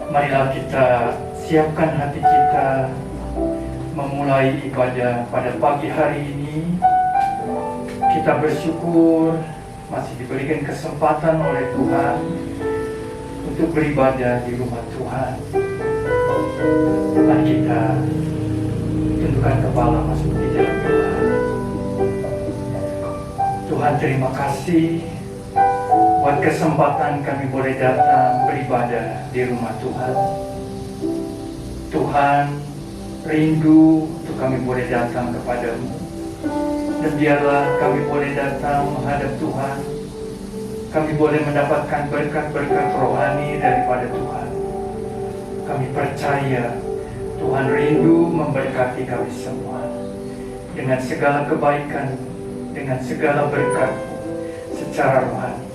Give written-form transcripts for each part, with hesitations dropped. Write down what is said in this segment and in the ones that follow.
Marilah kita siapkan hati kita memulai ibadah pada pagi hari ini. Kita bersyukur masih diberikan kesempatan oleh Tuhan untuk beribadah di rumah Tuhan. Mari kita tundukkan kepala masuk di dalam Tuhan. Tuhan, terima kasih buat kesempatan kami boleh datang beribadah di rumah Tuhan. Tuhan, rindu untuk kami boleh datang kepadamu. Dan biarlah kami boleh datang menghadap Tuhan. Kami boleh mendapatkan berkat-berkat rohani daripada Tuhan. Kami percaya Tuhan rindu memberkati kami semua dengan segala kebaikan, dengan segala berkat secara rohani.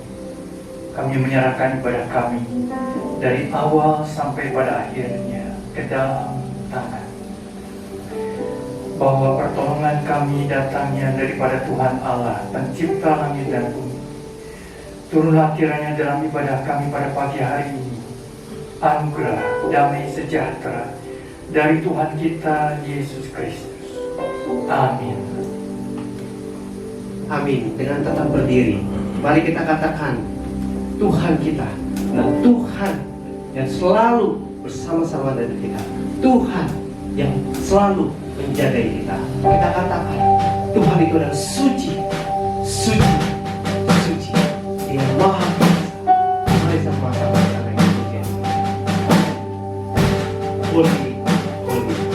Kami menyerahkan ibadah kami dari awal sampai pada akhirnya ke dalam tangan. Bahwa pertolongan kami datangnya daripada Tuhan Allah, pencipta langit dan bumi. Turunlah kiranya dalam ibadah kami pada pagi hari ini anugerah damai sejahtera dari Tuhan kita Yesus Kristus. Amin. Amin. Dengan tetap berdiri, mari kita katakan, Tuhan kita adalah Tuhan yang selalu bersama-sama dengan kita. Tuhan yang selalu menjaga kita. Kita katakan, Tuhan itu adalah suci, suci, suci. Dia Maha Kuasa. Mari sama-sama kita pujian. Holy, holy.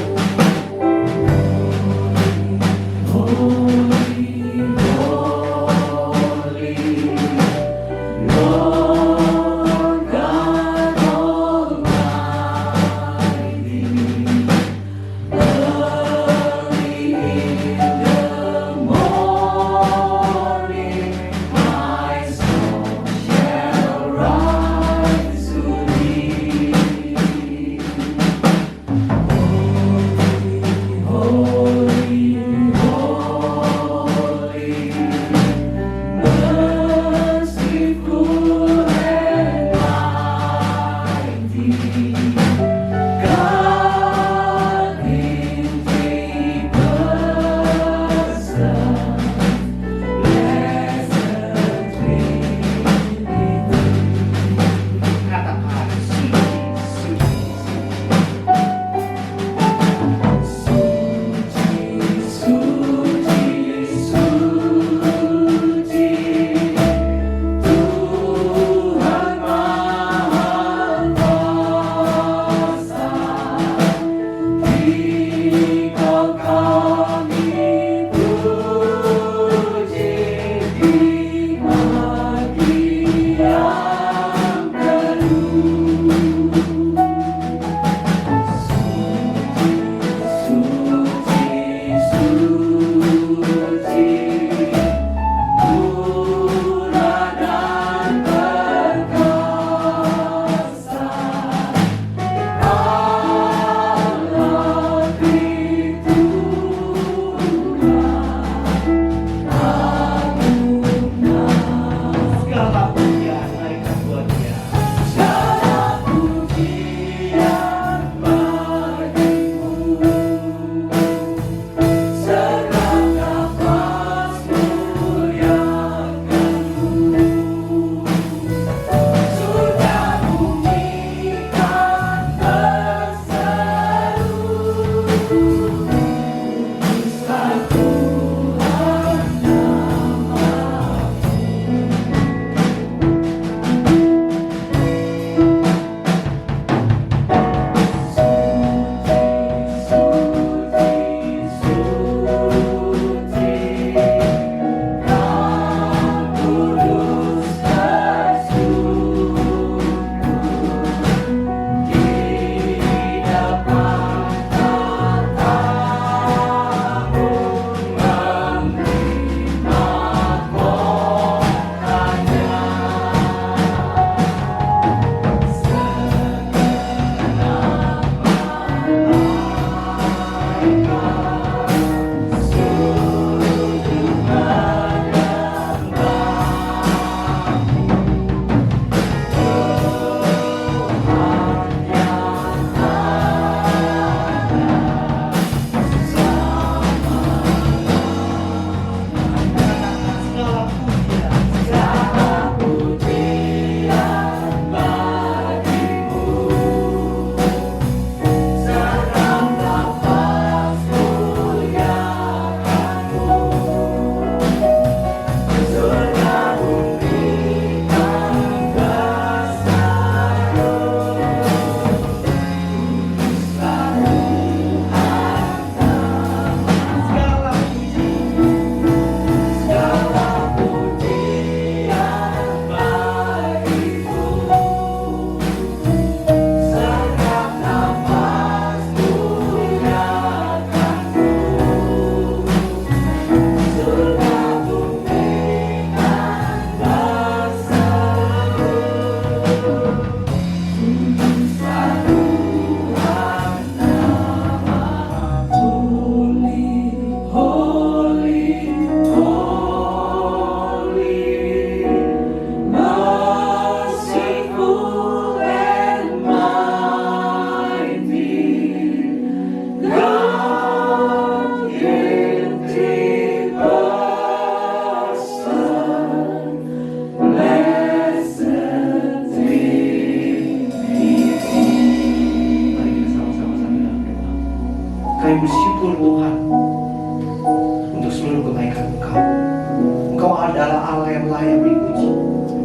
layak dipuji.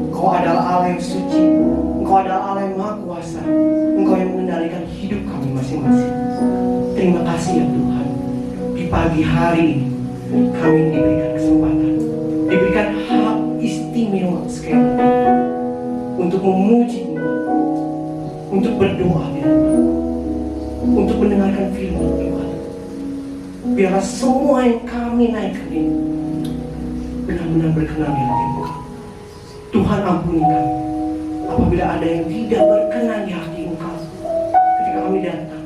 Engkau adalah Allah yang suci. Engkau adalah Allah yang maha kuasa. Engkau yang mengendalikan hidup kami masing-masing. Terima kasih ya Tuhan. Di pagi hari ini kami diberikan kesempatan, diberikan hak istimewa sekali lagi untuk memuji-Mu, untuk berdoa di Tuhan, untuk mendengarkan firman Tuhan. Biarlah semua yang kami naikkan ini benar-benar berkenan di hati-Mu. Tuhan ampuni kami apabila ada yang tidak berkenan di hati Engkau ketika kami datang.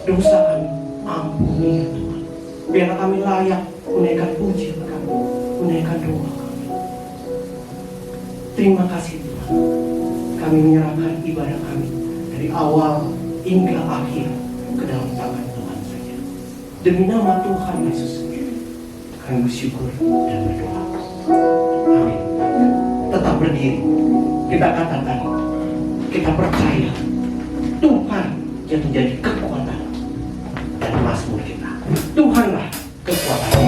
Dosa kami ampuni ya Tuhan. Biarlah kami layak menaikkan pujian kami, menaikkan doa kami. Terima kasih Tuhan. Kami menyerahkan ibadah kami dari awal hingga akhir ke dalam tangan Tuhan saja. Demi nama Tuhan Yesus, kami bersyukur dan berdoa. Amin. Tetap berdiri. Kita katakan, kita percaya Tuhan yang menjadi kekuatan dan mazmur kita. Tuhanlah kekuatan.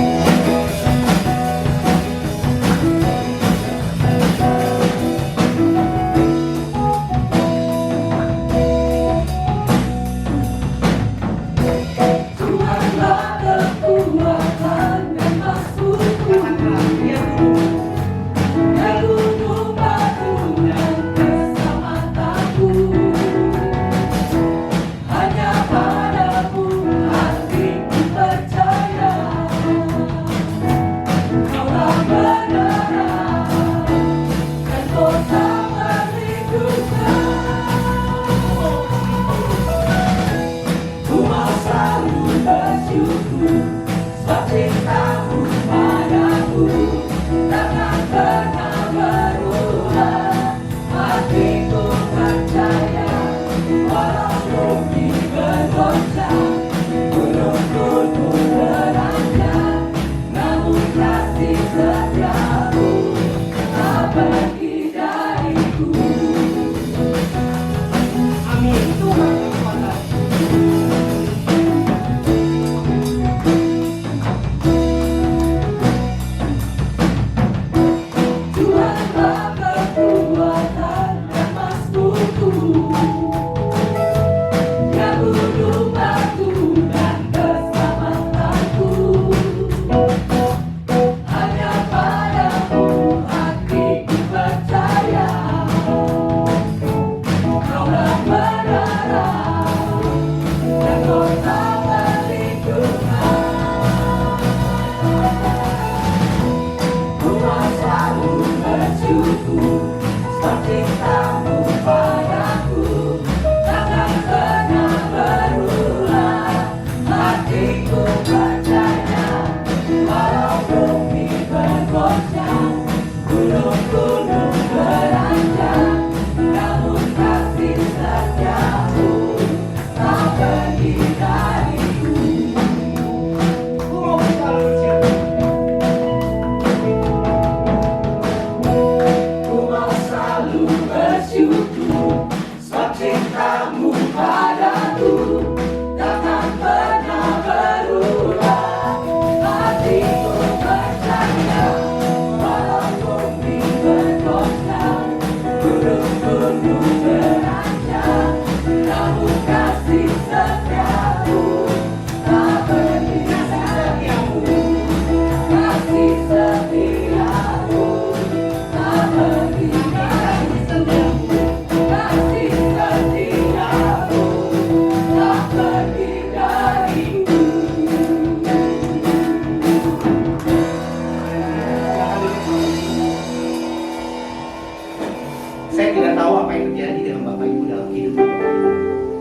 Saya tidak tahu apa yang terjadi dengan Bapak Ibu dalam hidup Bapak Ibu.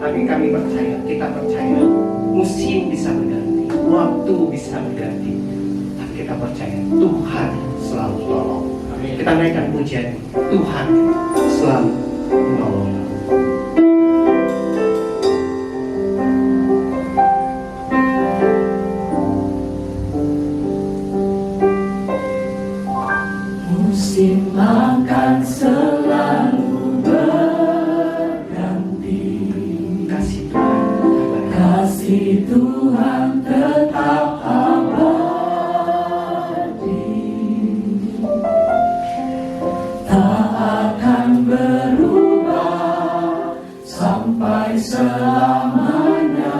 Tapi kami percaya, kita percaya musim bisa berganti, waktu bisa berganti. Tapi kita percaya Tuhan selalu tolong. Kita naikkan pujian, Tuhan selalu menolong. Musim akan selalu berganti. Kasih Tuhan, Kasih Tuhan tetap abadi. selamanya.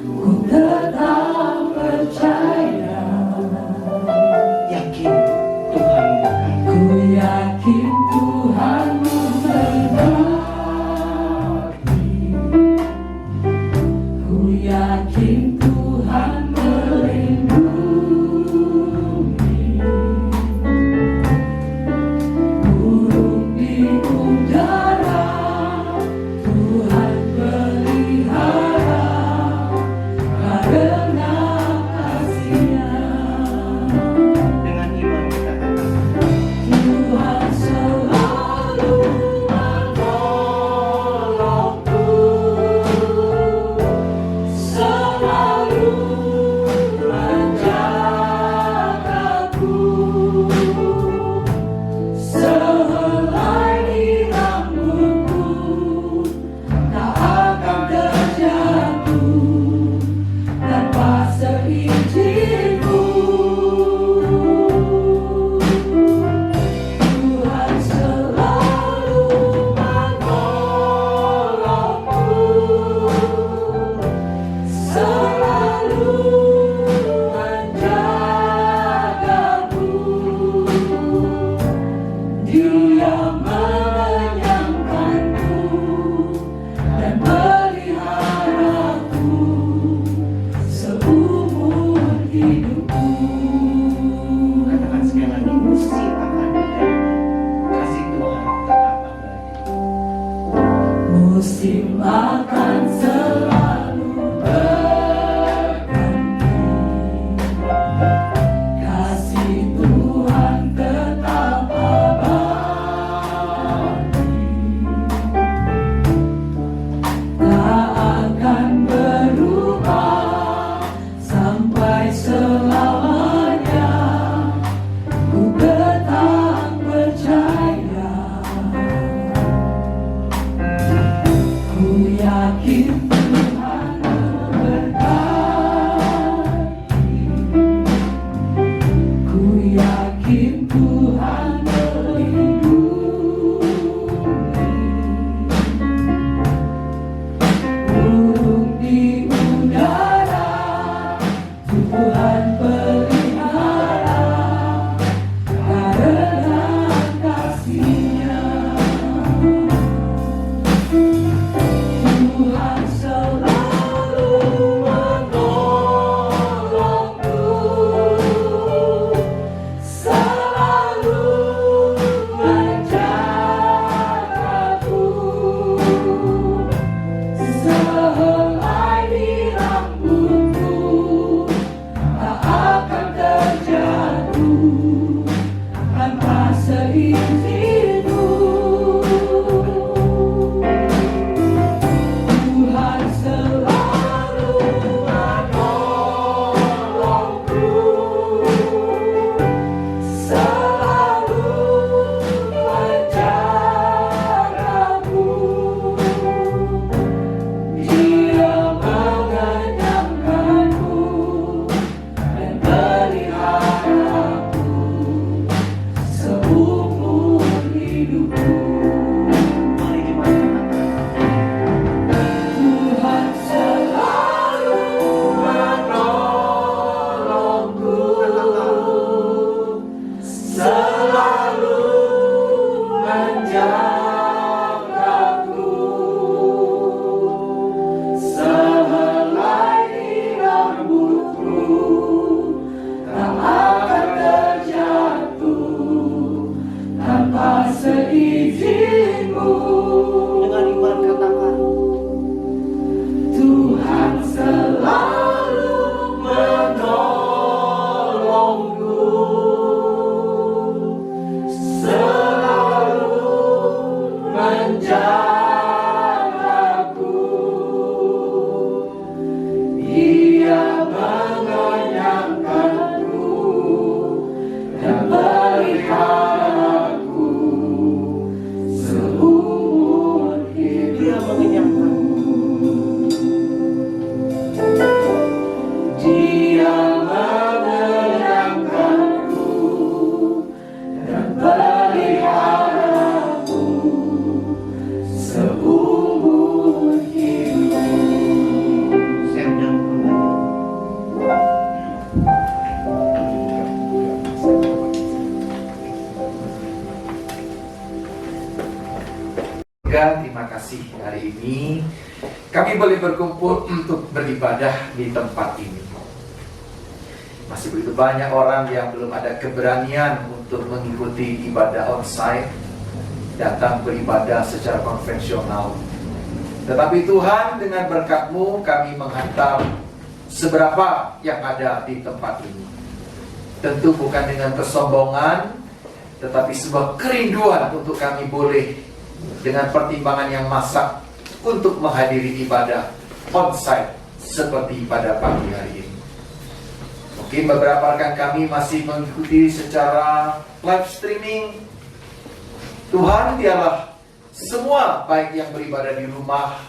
Ku tetap percaya, Yakin Tuhan memberkati. ku yakin Tuhan memberkati. Ku yakin Tuhan melindungi. Burung di udara Tuhan pelihara karena kasih-Nya. Dengan iman kita katakan, Tuhan selalu menolongku, selalu menjagaku. Sehelai di rambutku tak akan terjatuh tanpa seizinku. Tuhan selalu menolongku, selalu menjagaku. Dia mengenyangkanku dan peliharaku seumur hidupku. katakan sekali lagi, musim akan diganti, kasih Tuhan tetap abadi. Musim akan selalu berganti, kasih Tuhan tetap abadi, tak akan berubah sampai selamanya. Ku tetap percaya, ku yakin Tuhan Terima kasih hari ini kami boleh berkumpul untuk beribadah di tempat ini. Masih begitu banyak orang yang belum ada keberanian untuk mengikuti ibadah onsite, datang beribadah secara konvensional. Tetapi Tuhan, dengan berkat-Mu kami menghantar seberapa yang ada di tempat ini. Tentu bukan dengan kesombongan, tetapi sebuah kerinduan untuk kami boleh dengan pertimbangan yang masak untuk menghadiri ibadah onsite seperti pada pagi hari ini. Mungkin beberapa rekan kami masih mengikuti secara live streaming. Tuhan, biarlah semua, baik yang beribadah di rumah,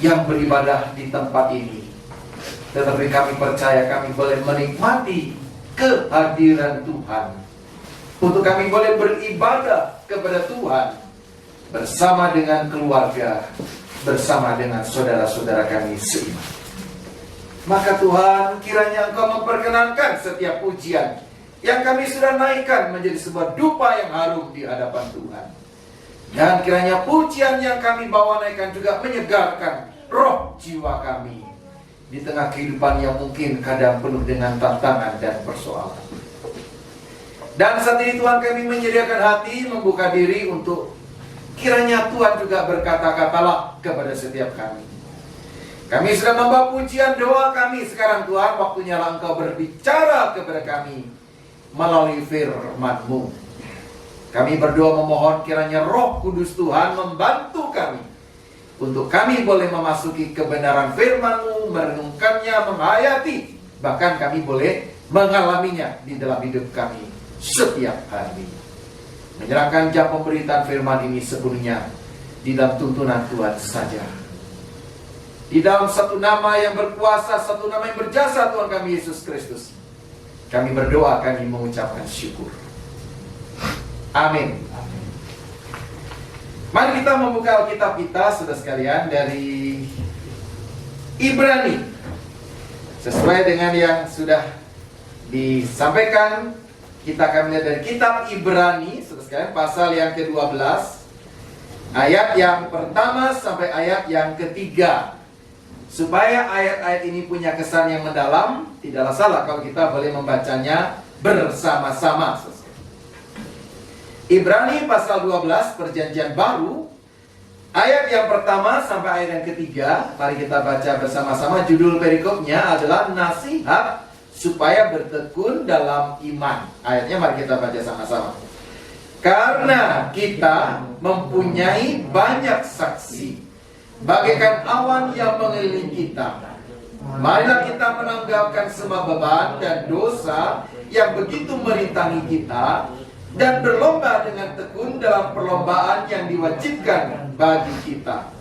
yang beribadah di tempat ini, tetapi kami percaya kami boleh menikmati kehadiran Tuhan, untuk kami boleh beribadah kepada Tuhan bersama dengan keluarga, bersama dengan saudara-saudara kami seiman. Maka Tuhan, kiranya Engkau memperkenankan setiap pujian yang kami sudah naikkan menjadi sebuah dupa yang harum di hadapan Tuhan. Dan kiranya pujian yang kami bawa naikkan juga menyegarkan roh jiwa kami di tengah kehidupan yang mungkin kadang penuh dengan tantangan dan persoalan. Dan saat ini Tuhan, kami menyediakan hati, membuka diri untuk kiranya Tuhan juga berkata-katalah kepada setiap kami. Kami sudah membawa pujian, doa kami sekarang Tuhan, waktunya lah Engkau berbicara kepada kami melalui firman-Mu. Kami berdoa memohon kiranya Roh Kudus Tuhan membantu kami untuk kami boleh memasuki kebenaran firman-Mu, merenungkannya, menghayati, bahkan kami boleh mengalaminya di dalam hidup kami setiap hari. Menyerahkan jam pemberitaan firman ini sepenuhnya di dalam tuntunan Tuhan saja. Di dalam satu nama yang berkuasa, satu nama yang berjasa, Tuhan kami Yesus Kristus, kami berdoa, kami mengucapkan syukur. Amin. Mari kita membuka Alkitab kita, saudara sekalian, dari Ibrani. Sesuai dengan yang sudah disampaikan, kita akan melihat dari kitab Ibrani, saudara sekalian, pasal yang ke-12, ayat yang pertama sampai ayat yang ketiga. Supaya ayat-ayat ini punya kesan yang mendalam, tidaklah salah kalau kita boleh membacanya bersama-sama. Ibrani pasal 12, perjanjian baru, ayat yang pertama sampai ayat yang ketiga. Mari kita baca bersama-sama. Judul perikopnya adalah nasihat supaya bertekun dalam iman. Ayatnya mari kita baca sama-sama. Karena kita mempunyai banyak saksi, bagaikan awan yang mengelilingi kita, marilah kita menanggalkan semua beban dan dosa yang begitu merintangi kita, dan berlomba dengan tekun dalam perlombaan yang diwajibkan bagi kita.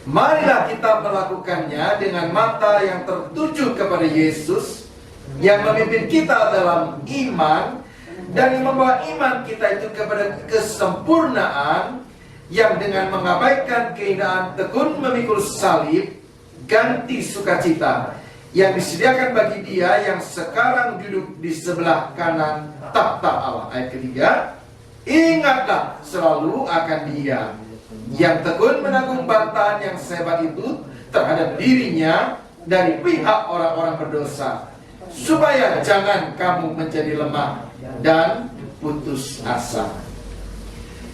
Marilah kita melakukannya dengan mata yang tertuju kepada Yesus, yang memimpin kita dalam iman, dan yang membawa iman kita itu kepada kesempurnaan, yang dengan mengabaikan keindahan tekun memikul salib, ganti sukacita yang disediakan bagi Dia yang sekarang duduk di sebelah kanan takhta Allah. Ayat ketiga, ingatlah selalu akan Dia yang tekun menanggung bantahan yang sehebat itu terhadap dirinya dari pihak orang-orang berdosa, supaya jangan kamu menjadi lemah dan putus asa.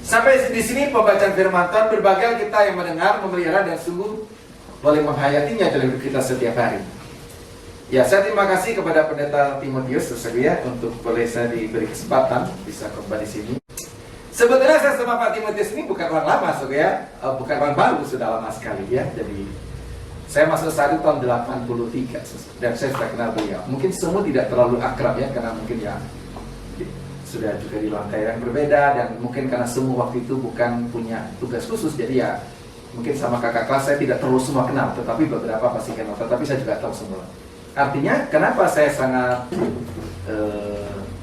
Sampai di sini pembacaan firman Tuhan, berbagai kita yang mendengar, memelihara, dan sungguh boleh menghayatinya dalam hidup kita setiap hari. Ya, saya terima kasih kepada Pendeta Timotius Sesedia untuk boleh saya diberi kesempatan bisa kembali sini. Sebetulnya saya sama Pak Timotius ini bukan orang lama, saudara, bukan orang baru, sudah lama sekali ya. Jadi saya masuk saat itu tahun 83 dan saya sudah kenal beliau. Mungkin semua tidak terlalu akrab ya, karena mungkin ya sudah juga di lantai yang berbeda, dan mungkin karena semua waktu itu bukan punya tugas khusus, jadi ya mungkin sama kakak kelas saya tidak terlalu semua kenal, tetapi beberapa pasti kenal, tetapi saya juga tahu semua. Artinya kenapa saya sangat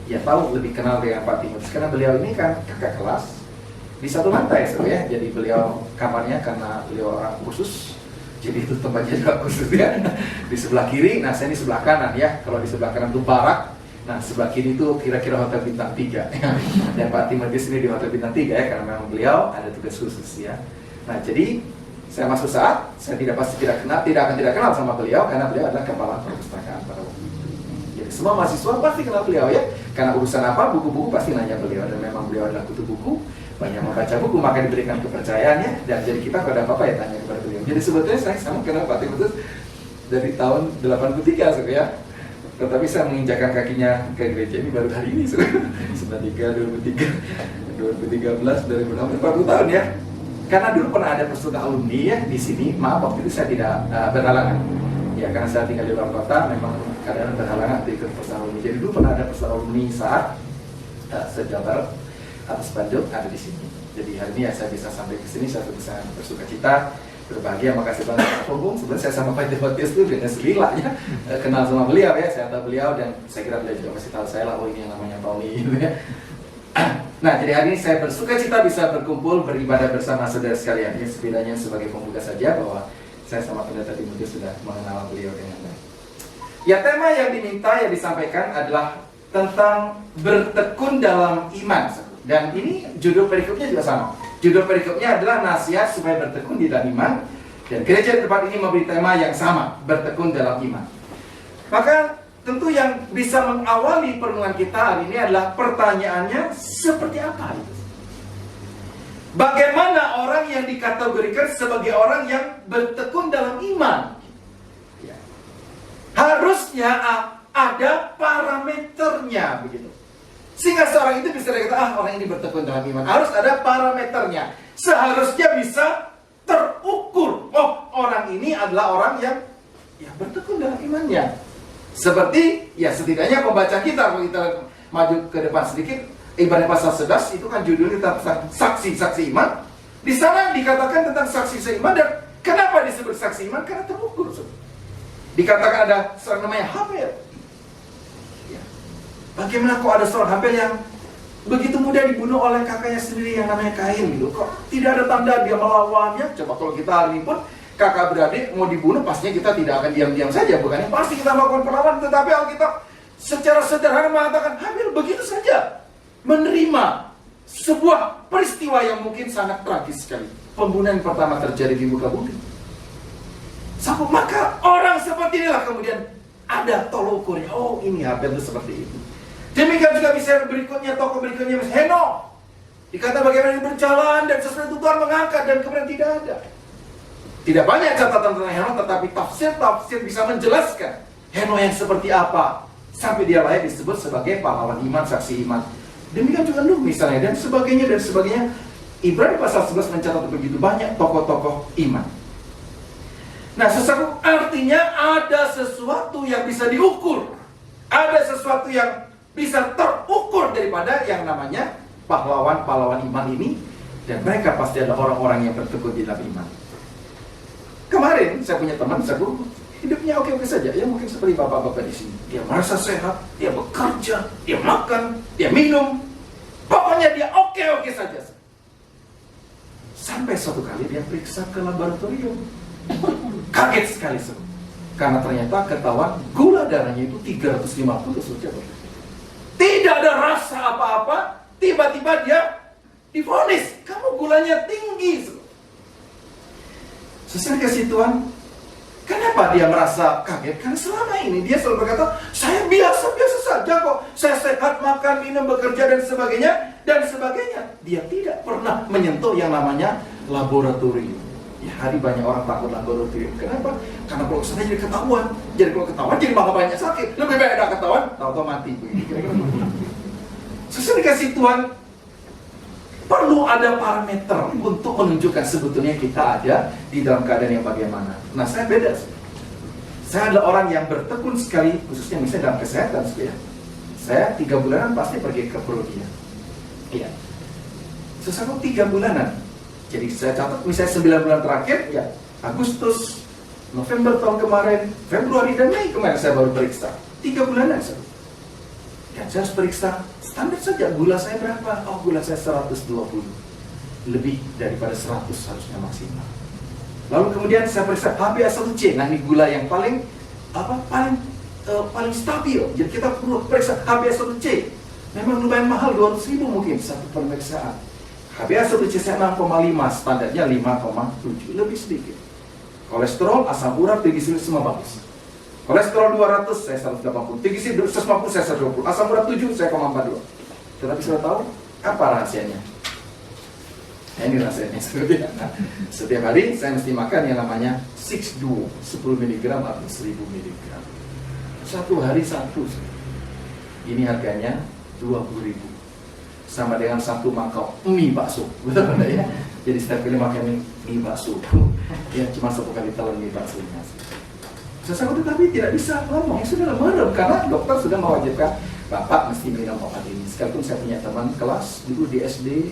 ya tahu lebih kenal dengan Pak Timotius, karena beliau ini kan kakak kelas di satu lantai ya. Jadi beliau kamarnya, karena beliau orang khusus, jadi itu tempatnya juga khusus ya, di sebelah kiri. Nah, saya di sebelah kanan ya. Kalau di sebelah kanan itu barak, Nah, sebelah kiri itu kira-kira hotel bintang 3 dan Pak Timotius ini di hotel bintang 3 ya, karena memang beliau ada tugas khusus ya. Nah, jadi saya masuk saat saya tidak akan tidak kenal sama beliau karena beliau adalah kepala perpustakaan pada waktu itu. Jadi semua mahasiswa pasti kenal beliau ya, karena urusan apa, buku-buku pasti nanya beliau, dan memang beliau adalah kutu buku, banyak membaca buku, maka diberikan kepercayaannya, dan jadi kita kalau ada apa-apa ya tanya kepada beliau. Jadi sebetulnya saya sama kenal Pak Timotius dari tahun 83 ya. Tetapi saya menginjakkan kakinya ke gereja ini baru hari ini, 2013, 2016, 40 tahun ya. Karena dulu pernah ada persaudaraan alumni ya di sini. Maaf waktu itu saya tidak berhalangan. Ya karena saya tinggal di luar kota, memang kadang berhalangan untuk ikut persaudaraan alumni. Jadi dulu pernah ada persaudaraan alumni saat sejabar atas Bandung ada di sini. Jadi hari ini ya saya bisa sampai ke sini, saya bisa bersuka cita, berbahagia. Makasih banget Pak Punggung. Sebenarnya saya sama Pak Timotius itu beda selila ya, kenal sama beliau ya, saya tahu beliau dan saya kira beliau juga masih tahu saya lah, oh ini yang namanya Tony gitu ya. Nah, jadi hari ini saya bersuka cita bisa berkumpul beribadah bersama saudara sekalian. Ya, setidaknya sebagai pembuka saja bahwa saya sama Pendeta Timotius sudah mengenal beliau dengan baik. Ya, tema yang diminta yang disampaikan adalah tentang bertekun dalam iman. Dan ini judul perikopnya juga sama. Judul perikopnya adalah nasihat supaya bertekun di dalam iman. Dan gereja di tempat ini memberi tema yang sama, bertekun dalam iman. Maka tentu yang bisa mengawali perenungan kita hari ini adalah pertanyaannya seperti apa itu? Bagaimana orang yang dikategorikan sebagai orang yang bertekun dalam iman? Ya. Harusnya ada parameternya begitu. Sehingga seorang itu bisa dikatakan, orang ini bertekun dalam iman. Harus ada parameternya. Seharusnya bisa terukur. Oh, orang ini adalah orang yang bertekun dalam imannya. Seperti, ya setidaknya pembaca kita, kalau kita maju ke depan sedikit, Ibrani pasal 11 itu kan judulnya tentang saksi-saksi iman. Di sana dikatakan tentang saksi seiman, dan kenapa disebut saksi iman? Karena terukur. Dikatakan ada seorang namanya Habel. Ya. Bagaimana kok ada seorang Habel yang begitu mudah dibunuh oleh kakaknya sendiri yang namanya Kain gitu? Kok tidak ada tanda dia melawannya? Coba kalau kita hari ini pun kakak beradik mau dibunuh, pastinya kita tidak akan diam-diam saja, bukannya pasti kita melakukan perlawanan. Tetapi Alkitab secara sederhana mengatakan Habel begitu saja menerima sebuah peristiwa yang mungkin sangat tragis sekali. Pembunuhan pertama terjadi di muka bumi. Maka orang seperti inilah kemudian ada tolok ukurnya. Oh, ini Habel itu seperti itu. Demikian juga bisa tokoh berikutnya Henokh. Dikata bagaimana dia berjalan dan sesuatu Tuhan mengangkat dan kemudian tidak ada. Tidak banyak catatan tentang Henokh, tetapi tafsir bisa menjelaskan Henokh yang seperti apa sampai dia layak disebut sebagai pahlawan iman, saksi iman. Demikian juga Nuh misalnya dan sebagainya dan sebagainya. Ibrani pasal 11 mencatat begitu banyak tokoh-tokoh iman. Nah, sesuatu artinya ada sesuatu yang bisa diukur, ada sesuatu yang bisa terukur daripada yang namanya pahlawan-pahlawan iman ini, dan mereka pasti adalah orang-orang yang bertekun di dalam iman. Kemarin saya punya teman, saya guru, hidupnya oke-oke saja, ya mungkin seperti bapak-bapak di sini. Dia merasa sehat, dia bekerja, dia makan, dia minum, pokoknya dia oke-oke saja. Sampai suatu kali dia periksa ke laboratorium, kaget sekali karena ternyata ketahuan gula darahnya itu 350 saja. Tidak ada rasa apa-apa, tiba-tiba dia divonis, kamu gulanya tinggi. Sesuai kasih Tuhan, kenapa dia merasa kaget? Karena selama ini dia selalu berkata, saya biasa-biasa saja kok. Saya sehat, makan, minum, bekerja, dan sebagainya. Dia tidak pernah menyentuh yang namanya laboratorium. Ya, hari banyak orang takut laboratorium. Kenapa? Karena kalau kesana jadi ketahuan. Jadi kalau ketahuan, jadi malah banyak sakit. Lebih baik ada ketahuan, tahu-tahu mati. Sesuai kasih Tuhan, perlu ada parameter untuk menunjukkan sebetulnya kita ada di dalam keadaan yang bagaimana. Nah, saya beda. Saya adalah orang yang bertekun sekali, khususnya misalnya dalam kesehatan. Saya 3 bulanan pasti pergi ke Prodia. Iya. Sesuatu 3 bulanan. Jadi saya catat misalnya 9 bulan terakhir, ya Agustus, November tahun kemarin, Februari dan Mei kemarin saya baru periksa. 3 bulanan saya. Dan saya harus periksa standar saja, gula saya berapa? Oh, gula saya 120. Lebih daripada 100 harusnya maksimal. Lalu kemudian saya periksa HbA1c. Nah, ini gula yang paling paling stabil. Jadi kita perlu periksa HbA1c. Memang lumayan mahal, 200.000 mungkin satu pemeriksaan. HbA1c saya 6,5, standarnya 5,7, lebih sedikit. Kolesterol, asam urat, trigliserid semua bagus. Kolesterol 200, saya 180. Trigliserid 150, saya 120. Asam urat 7, saya 0,42. Tetapi sudah tahu apa rahasianya? Nah, ini rahasianya setiap hari saya mesti makan yang namanya 6-duo, 10 mg atau 1000 mg. Satu hari satu. Ini harganya 20.000. Sama dengan satu mangkok mie bakso. Betul tidak ya? Jadi setiap kali makan mie bakso, ya cuma satu kali telan mie baksonya. Sesuatu tapi tidak bisa ngomong, ya sudah merem karena dokter sudah mewajibkan Bapak mesti minum obat ini. Sekalipun saya punya teman kelas dulu di SD,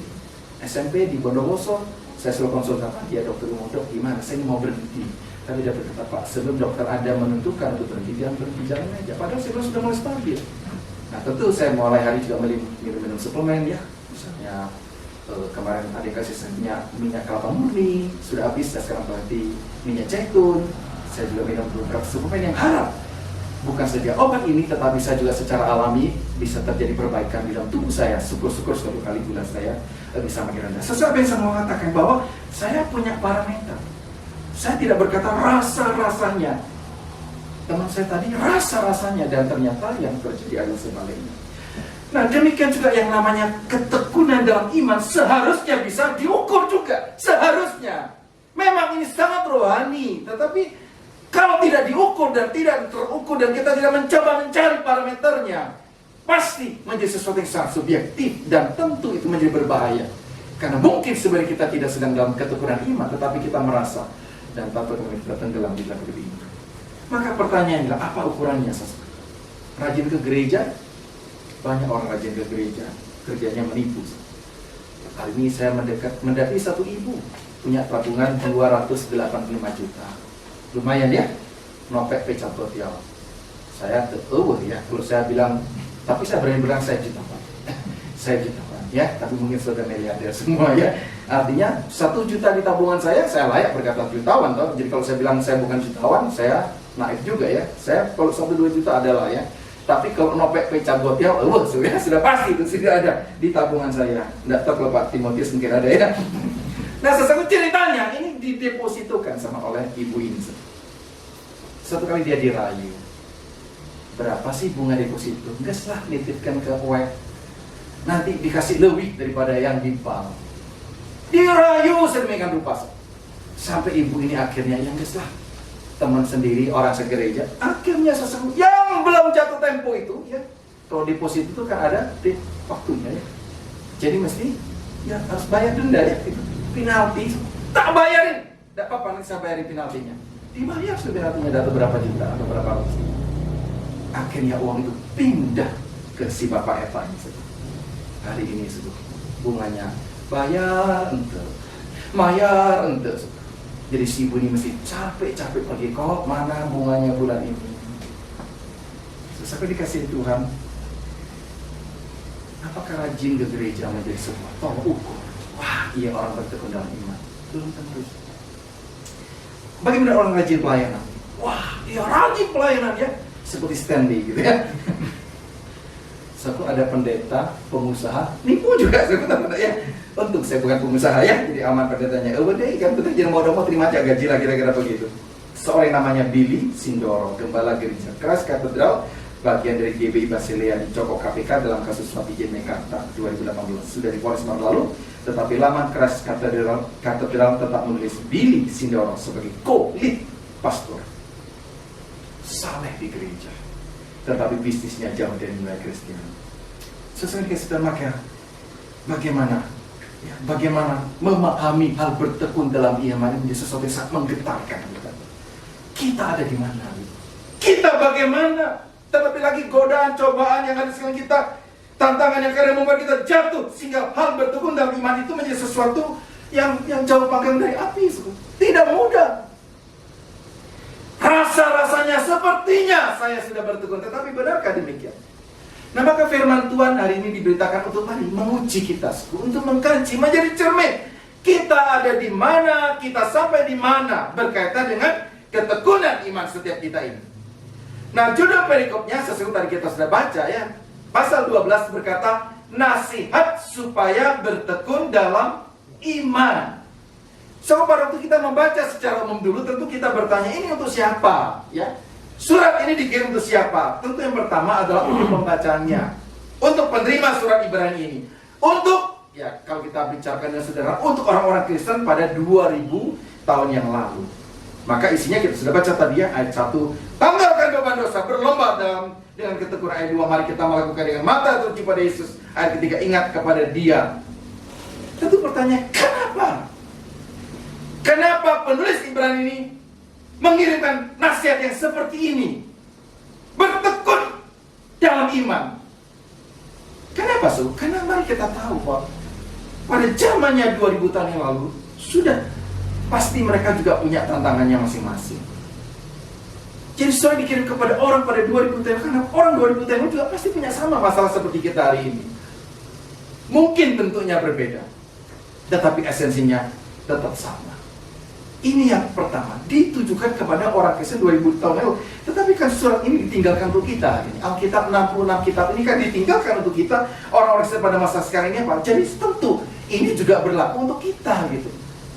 SMP di Bondowoso, saya selalu konsultasi dia, dokter umum, dok gimana? Saya ini mau berhenti. Tapi dia berkata, Pak, sebelum dokter ada menentukan untuk berhenti, jangan berhenti, jalan aja. Padahal saya sudah mulai stabil. Nah tentu saya mulai hari juga minum suplemen ya. Misalnya kemarin ada yang kasih saya minyak kelapa murni, sudah habis, saya sekarang berhenti minyak zaitun. Saya juga minum beberapa suplemen yang haram. Bukan saja obat ini, tetapi saya juga secara alami bisa terjadi perbaikan di dalam tubuh saya. Syukur-syukur suatu kali gula saya bisa makin rendah. Sesuatu yang saya mengatakan bahwa saya punya parameter. Saya tidak berkata rasa-rasanya. Teman saya tadi rasa-rasanya, dan ternyata yang terjadi adalah sebaliknya. Nah demikian juga yang namanya ketekunan dalam iman seharusnya bisa diukur juga. Seharusnya. Memang ini sangat rohani, tetapi kalau tidak diukur dan tidak terukur dan kita tidak mencoba mencari parameternya, pasti menjadi sesuatu yang sangat subjektif dan tentu itu menjadi berbahaya. Karena mungkin sebenarnya kita tidak sedang dalam ketekunan iman, tetapi kita merasa dan tanpa kemudian kita tenggelam di dalam iman. Maka pertanyaannya, apa ukurannya? Rajin ke gereja? Banyak orang rajin ke gereja, kerjanya menipu. Kali ini saya mendekati satu ibu punya tabungan 285 juta. Lumayan ya, nopek pecat total. Saya ya, kalau saya bilang, tapi saya berani bilang saya jutawan. Saya jutawan ya, tapi mungkin sudah miliarder semua ya. Artinya 1 juta di tabungan saya layak berkata jutawan toh. Jadi kalau saya bilang saya bukan jutawan, saya naif juga ya. Saya kalau 1-2 juta adalah ya. Tapi kalau nopek pecat total, sudah pasti itu sudah ada di tabungan saya. Tidak tahu kalau Pak Timotius mungkin ada ya. Nah sesuatu ceritanya ini didepositokan sama oleh ibu ini. Satu kali dia dirayu, berapa sih bunga deposito? Enggak lah, nitipkan ke web, nanti dikasih lebih daripada yang di bank. Dirayu sedemikian rupa sampai ibu ini akhirnya yang enggak lah, teman sendiri orang segereja, akhirnya sesuatu yang belum jatuh tempo itu ya. Kalau deposito itu kan ada waktunya ya, jadi mesti ya harus bayar denda ya, itu penalti. Tak bayarin, tidak apa-apa, nanti saya bayarin penaltinya. Dibayar sudah penaltinya, data berapa juta atau berapa ratus. Akhirnya uang itu pindah ke si bapak Eva ini. Hari ini sudah bunganya bayar ente. Jadi si ibu ini mesti capek-capek pergi kok mana bunganya bulan ini. Sampai dikasih Tuhan. Apakah rajin ke gereja menjadi sebuah tolak ukur? Wah, iya orang bertekun dalam iman. Belum tentu. Bagaimana orang rajin pelayanan? Wah, dia rajin pelayanan ya, seperti Stanley gitu ya. Satu ada pendeta, pengusaha, nipu juga sebenarnya ya. Untung saya bukan pengusaha ya, jadi aman pendetanya. Udah kan betul, jangan mau terima aja gaji lah kira-kira begitu. Seorang namanya Billy Sindoro, gembala gereja keras katedral, bagian dari GBI Basilea di Cokok KPK dalam kasus Wapijen Mekarta 2018. Sudah divonis Maret lalu, tetapi laman keras katedral tetap menulis Billy Sindoro sebagai co-lead pastor. Saleh di gereja, tetapi bisnisnya jauh dari nilai Kristen. Sesuai dengan maka bagaimana memahami hal bertekun dalam iman ini menjadi sesuatu yang sangat menggetarkan. Kita ada di mana? Kita bagaimana? Terlebih lagi godaan, cobaan yang ada di sekitar kita, tantangan yang kadang membuat kita jatuh, sehingga hal bertekun dalam iman itu menjadi sesuatu yang jauh panggang dari api. Tidak mudah. Rasa-rasanya sepertinya saya sudah bertekun, tetapi benarkah demikian? Nah maka firman Tuhan hari ini diberitakan untuk mari menguji kita, untuk mengkaji, menjadi cermin. Kita ada di mana, kita sampai di mana, berkaitan dengan ketekunan iman setiap kita ini. Nah, judul perikopnya sesuai tadi kita sudah baca ya. Pasal 12 berkata, nasihat supaya bertekun dalam iman. So, pada waktu kita membaca secara umum dulu, tentu kita bertanya, ini untuk siapa? Ya, surat ini dikirim untuk siapa? Tentu yang pertama adalah untuk pembacanya, untuk penerima surat Ibrani ini. Untuk, ya kalau kita bicarakan dengan saudara, untuk orang-orang Kristen pada 2000 tahun yang lalu. Maka isinya kita sudah baca tadi ya, ayat 1. Tanggalkan beban dosa, berlomba dengan ketekunan. Ayat 2, mari kita melakukan dengan mata tertuju pada Yesus. Ayat 3, ingat kepada Dia. Tentu pertanyaan, kenapa? Kenapa penulis Ibrani ini mengirimkan nasihat yang seperti ini? Bertekun dalam iman. Kenapa, Su? Karena mari kita tahu bahwa pada zamannya 2000 tahun yang lalu, sudah pasti mereka juga punya tantangannya masing-masing. Jadi soal dikirim kepada orang pada 2000 tahun, karena orang 2000 tahun lalu juga pasti punya sama masalah seperti kita hari ini. Mungkin bentuknya berbeda, tetapi esensinya tetap sama. Ini yang pertama, ditujukan kepada orang Kristen 2000 tahun lalu. Tetapi kan surat ini ditinggalkan untuk kita. Alkitab 66 kitab ini kan ditinggalkan untuk kita, orang-orang Kristen pada masa sekarang ini apa? Jadi tentu ini juga berlaku untuk kita gitu.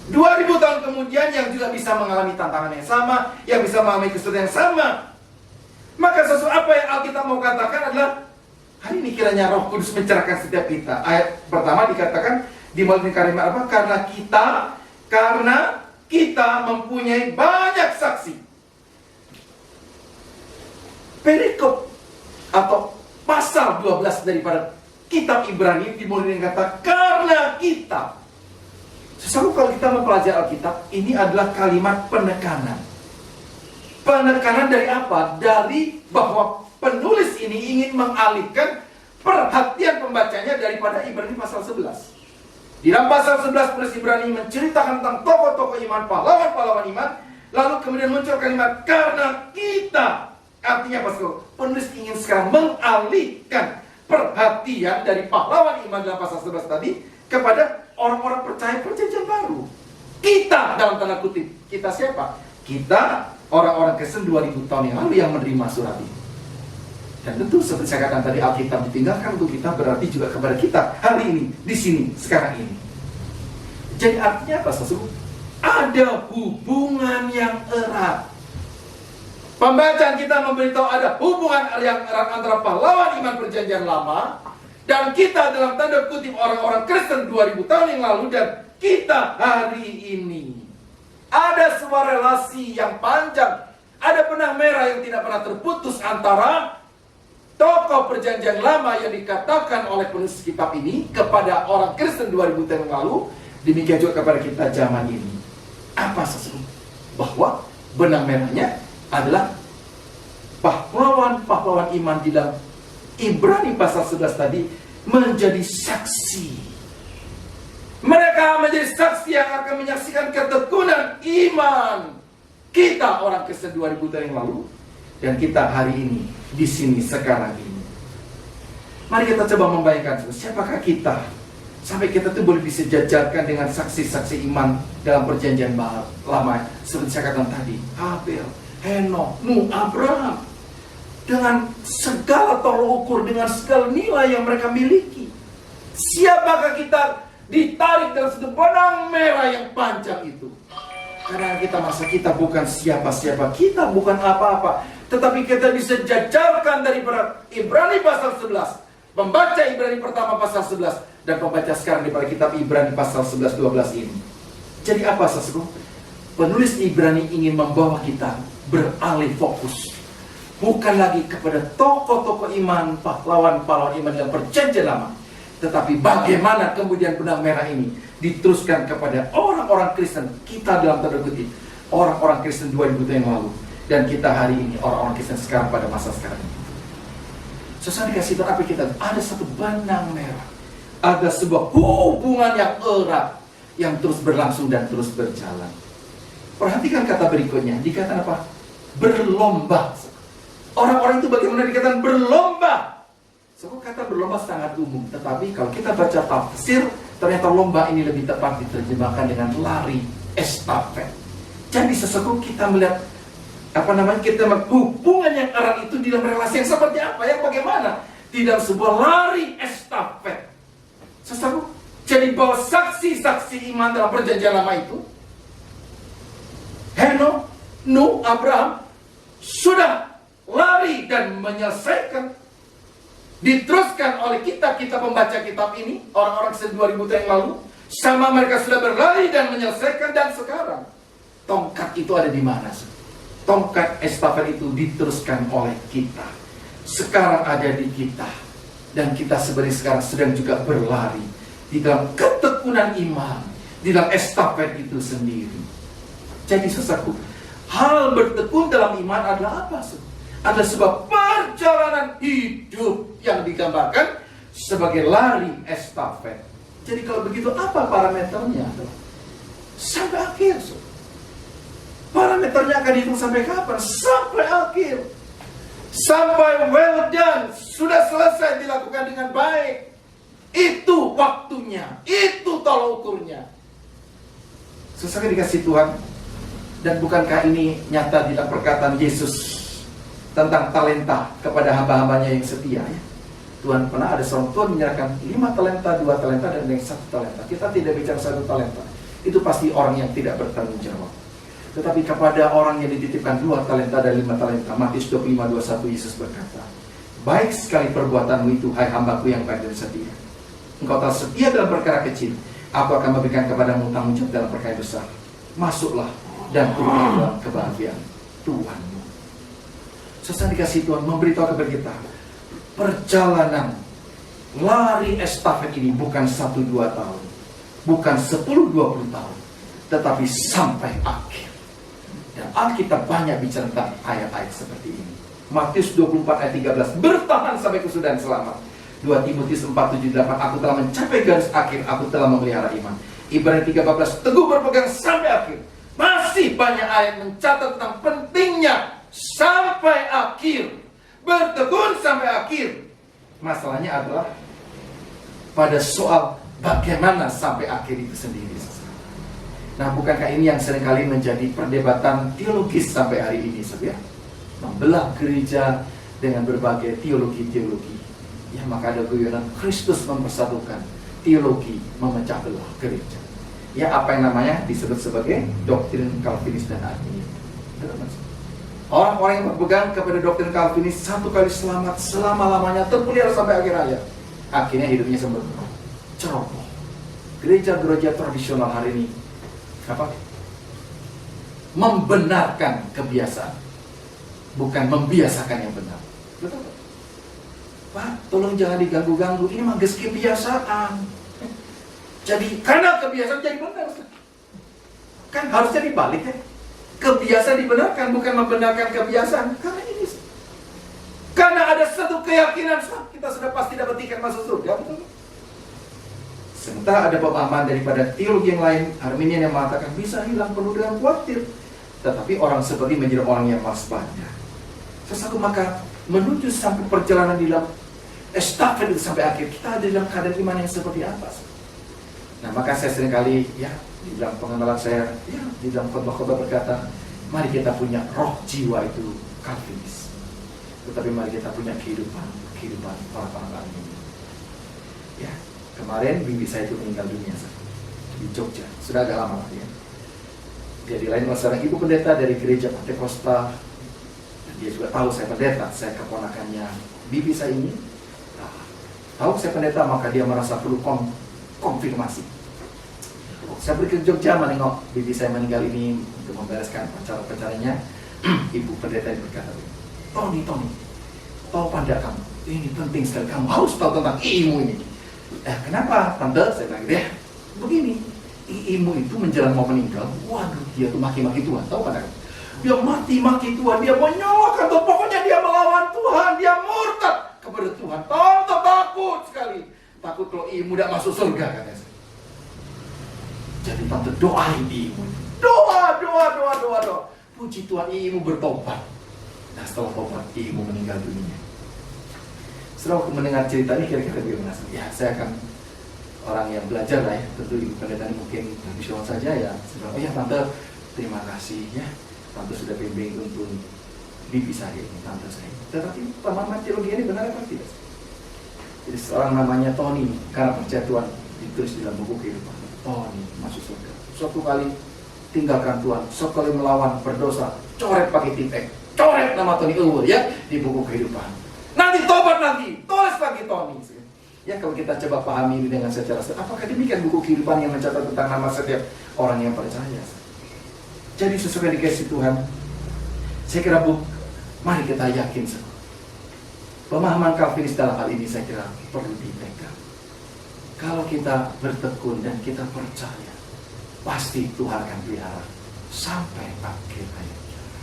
2000 tahun kemudian yang juga bisa mengalami tantangan yang sama, yang bisa mengalami kesulitan yang sama. Maka sesuatu apa yang Alkitab mau katakan adalah, hari ini kiranya Roh Kudus mencerahkan setiap kita. Ayat pertama dikatakan dimulai dengan kalimat apa? Karena kita mempunyai banyak saksi. Perikop atau pasal 12 daripada kitab Ibrani dimulai dengan kata karena kita. Selalu kalau kita mempelajari Alkitab, ini adalah kalimat penekanan. Penekanan dari apa? Dari bahwa penulis ini ingin mengalihkan perhatian pembacanya daripada Ibrani pasal 11. Di dalam pasal 11 penulis Ibrani menceritakan tentang tokoh-tokoh iman, pahlawan-pahlawan iman. Lalu kemudian muncul kalimat karena kita. Artinya apa? Penulis ingin sekarang mengalihkan perhatian dari pahlawan iman dalam pasal 11 tadi kepada orang-orang percaya perjanjian baru. Kita dalam tanda kutip. Kita siapa? Kita orang-orang Kristen 2000 tahun yang lalu yang menerima surat ini. Dan tentu seperti saya katakan tadi, Alkitab ditinggalkan untuk kita, berarti juga kepada kita hari ini, di sini, sekarang ini. Jadi artinya apa, saudara? Ada hubungan yang erat. Pembacaan kita memberitahu ada hubungan yang erat antara pahlawan iman perjanjian lama dan kita dalam tanda kutip orang-orang Kristen 2000 tahun yang lalu dan kita hari ini. Ada sebuah relasi yang panjang, ada benang merah yang tidak pernah terputus antara tokoh perjanjian lama yang dikatakan oleh penulis kitab ini kepada orang Kristen 2000 tahun yang lalu, demikian juga kepada kita zaman ini. Apa sesungguhnya? Bahwa benang merahnya adalah pahlawan-pahlawan iman di dalam Ibrani pasal 11 tadi menjadi saksi. Mereka menjadi saksi yang akan menyaksikan ketekunan iman kita orang Kristen 2000 tahun yang lalu dan kita hari ini di sini sekarang ini. Mari kita coba membayangkan siapakah kita sampai kita tuh boleh disejajarkan dengan saksi-saksi iman dalam perjanjian lama seperti saya katakan tadi, Abel, Henokh, Nuh, Abraham, dengan segala tolok ukur, dengan segala nilai yang mereka miliki. Siapakah kita ditarik dalam satu benang merah yang panjang itu? Karena kita masa kita bukan siapa-siapa, kita bukan apa-apa, tetapi kita disejajarkan daripada Ibrani pasal 11, membaca Ibrani pertama pasal 11, dan membaca sekarang daripada kitab Ibrani pasal 11-12 ini. Jadi apa sesungguhnya? Penulis Ibrani ingin membawa kita beralih fokus, bukan lagi kepada tokoh-tokoh iman, pahlawan-pahlawan iman yang perjanjian lama, tetapi bagaimana kemudian benang merah ini diteruskan kepada orang-orang Kristen, kita dalam tanda kutip, orang-orang Kristen 2000 tahun yang lalu, dan kita hari ini, orang-orang Kristen sekarang pada masa sekarang ini. Sesuai dikasih tahu apa kita? Ada satu benang merah, ada sebuah hubungan yang erat yang terus berlangsung dan terus berjalan. Perhatikan kata berikutnya, dikatakan apa? Berlomba. Orang-orang itu bagaimana dikatakan berlomba? Sebuah kata berlomba sangat umum, tetapi kalau kita baca tafsir, ternyata lomba ini lebih tepat diterjemahkan dengan lari, estafet. Jadi sesungguhnya kita melihat kita hubungan yang erat itu di dalam relasi yang seperti apa, yang bagaimana? Di dalam sebuah lari estafet. Saudaraku, jadi bahwa saksi-saksi iman dalam perjanjian lama itu, Henokh, Nuh, Abraham sudah lari dan menyelesaikan, diteruskan oleh kita pembaca kitab ini, orang-orang 2000 tahun yang lalu, sama mereka sudah berlari dan menyelesaikan. Dan sekarang tongkat itu ada di mana? Tongkat estafet itu diteruskan oleh kita. Sekarang ada di kita. Dan kita sebenarnya sekarang sedang juga berlari di dalam ketekunan iman, di dalam estafet itu sendiri. Jadi saudaraku, hal bertekun dalam iman adalah apa? Adalah sebuah perjalanan hidup yang digambarkan sebagai lari estafet. Jadi kalau begitu apa parameternya? Sampai akhir. Parameternya akan dihitung sampai kapan? Sampai akhir. Sampai well done, sudah selesai dilakukan dengan baik. Itu waktunya, itu tolak ukurnya. Sesuai dikasih Tuhan. Dan bukankah ini nyata di dalam perkataan Yesus tentang talenta kepada hamba-hambanya yang setia, ya? Tuhan pernah ada seorang Tuhan menyerahkan 5 talenta, 2 talenta, dan yang 1 talenta. Kita tidak bicara 1 talenta. Itu pasti orang yang tidak bertanggung jawab. Tetapi kepada orang yang dititipkan 2 talenta dan 5 talenta, Matius 25:21, Yesus berkata, baik sekali perbuatanmu itu, hai hambaku yang baik dan setia. Engkau telah setia dalam perkara kecil, aku akan memberikan kepadamu tanggung jawab dalam perkara besar. Masuklah dan turunlah dalam kebahagiaan Tuhanmu. Sesuai dikasih Tuhan memberitahu kepada kita, perjalanan lari estafet ini bukan 1-2 tahun, bukan 10-20 tahun, tetapi sampai akhir. Dan Alkitab banyak bicara tentang ayat-ayat seperti ini. Matius 24 ayat 13, bertahan sampai kesudahan selamat. 2 Timotius 4:7-8, aku telah mencapai garis akhir, aku telah memelihara iman. Ibrani 3:14, teguh berpegang sampai akhir. Masih banyak ayat mencatat tentang pentingnya sampai akhir, bertekun sampai akhir. Masalahnya adalah pada soal bagaimana sampai akhir itu sendiri. Nah, bukankah ini yang seringkali menjadi perdebatan teologis sampai hari ini, saudara? Membelah gereja dengan berbagai teologi-teologi. Ya, maka ada guyonan Kristus mempersatukan, teologi memecah belah gereja. Ya, apa yang namanya disebut sebagai doktrin Calvinis dan Arminian. Orang-orang yang berpegang kepada doktrin Calvinis satu kali selamat, selama-lamanya terpelihara sampai akhir hayat. Akhirnya hidupnya sempurna, ceroboh. Gereja-gereja tradisional hari ini membenarkan kebiasaan, bukan membiasakan yang benar. Betul? Pak, tolong jangan diganggu-ganggu. Ini mah kebiasaan. Jadi karena kebiasaan jadi benar. Kan harusnya dibalik, ya. Kebiasaan dibenarkan, bukan membenarkan kebiasaan. Karena ini, karena ada satu keyakinan, kita sudah pasti dapat tiket masuk surga. Betul? Sementara ada pemahaman daripada teologi yang lain, Arminian, yang mengatakan bisa hilang penuh dengan khawatir. Tetapi orang seperti menjadi orang yang waspada. Sesuatu maka menuju sampai perjalanan di dalam estafet itu sampai akhir, kita ada dalam keadaan iman yang seperti apa? Nah, maka saya seringkali, ya, di dalam pengenalan saya, ya, di dalam khotbah-khotbah berkata, mari kita punya roh jiwa itu Calvinis, tetapi mari kita punya kehidupan para Arminian. Ya. Kemarin bibi saya itu meninggal dunia di Jogja, sudah agak lama lah, ya. Dia dilayani seorang ibu pendeta dari gereja Pentekosta. Dia juga tahu saya pendeta, saya keponakannya bibi saya ini. Nah, tahu saya pendeta, maka dia merasa perlu konfirmasi. Saya pergi ke Jogja menengok bibi saya meninggal ini untuk membereskan acara-acaranya. Ibu pendeta ini berkata, Tony, tahu pada kamu, ini penting sekali, kamu harus tahu tentang ilmu ini. Kenapa tante? Saya bilang gitu, ya. Begini, ibu itu menjelang mau meninggal, waduh, dia tuh maki-maki Tuhan, tahu kan? Dia maki Tuhan, dia menyalahkan Tuhan, pokoknya dia melawan Tuhan, dia murtad kepada Tuhan. Tante takut sekali, takut kalau ibu tidak masuk surga, katanya. Jadi tante doain ibu, doa. Puji Tuhan, ibu bertobat. Nah, setelah tobat, ibu meninggal dunia. Setelah aku mendengar cerita ini, kira-kira bagaimana? Ya, saya akan orang yang belajar lah, ya. Tentu ibu pendeta ini mungkin tradisional saja, ya. Sebenarnya, ya tante, terima kasih, ya. Tante sudah bimbing untuk dipisah ini tante saya. Tetapi pemahaman teologi ini benar apa tidak? Jadi seorang namanya Tony, karena percatuan ditulis di dalam buku kehidupan. Tony masuk surga. Suatu kali tinggalkan Tuhan, suatu kali melawan, berdosa, coret pakai tipek, coret nama Tony Ewer ya di buku kehidupan. Nanti tobat nanti, tulis lagi Tony. Ya kalau kita coba pahami ini dengan secara apakah demikian buku kehidupan yang mencatat tentang nama setiap orang yang percaya? Jadi sesuai dikasih Tuhan, saya kira mari kita yakin semua. Pemahaman Calvinis dalam hal ini saya kira perlu dipegang. Kalau kita bertekun dan kita percaya, pasti Tuhan akan pelihara sampai akhir hayat kita.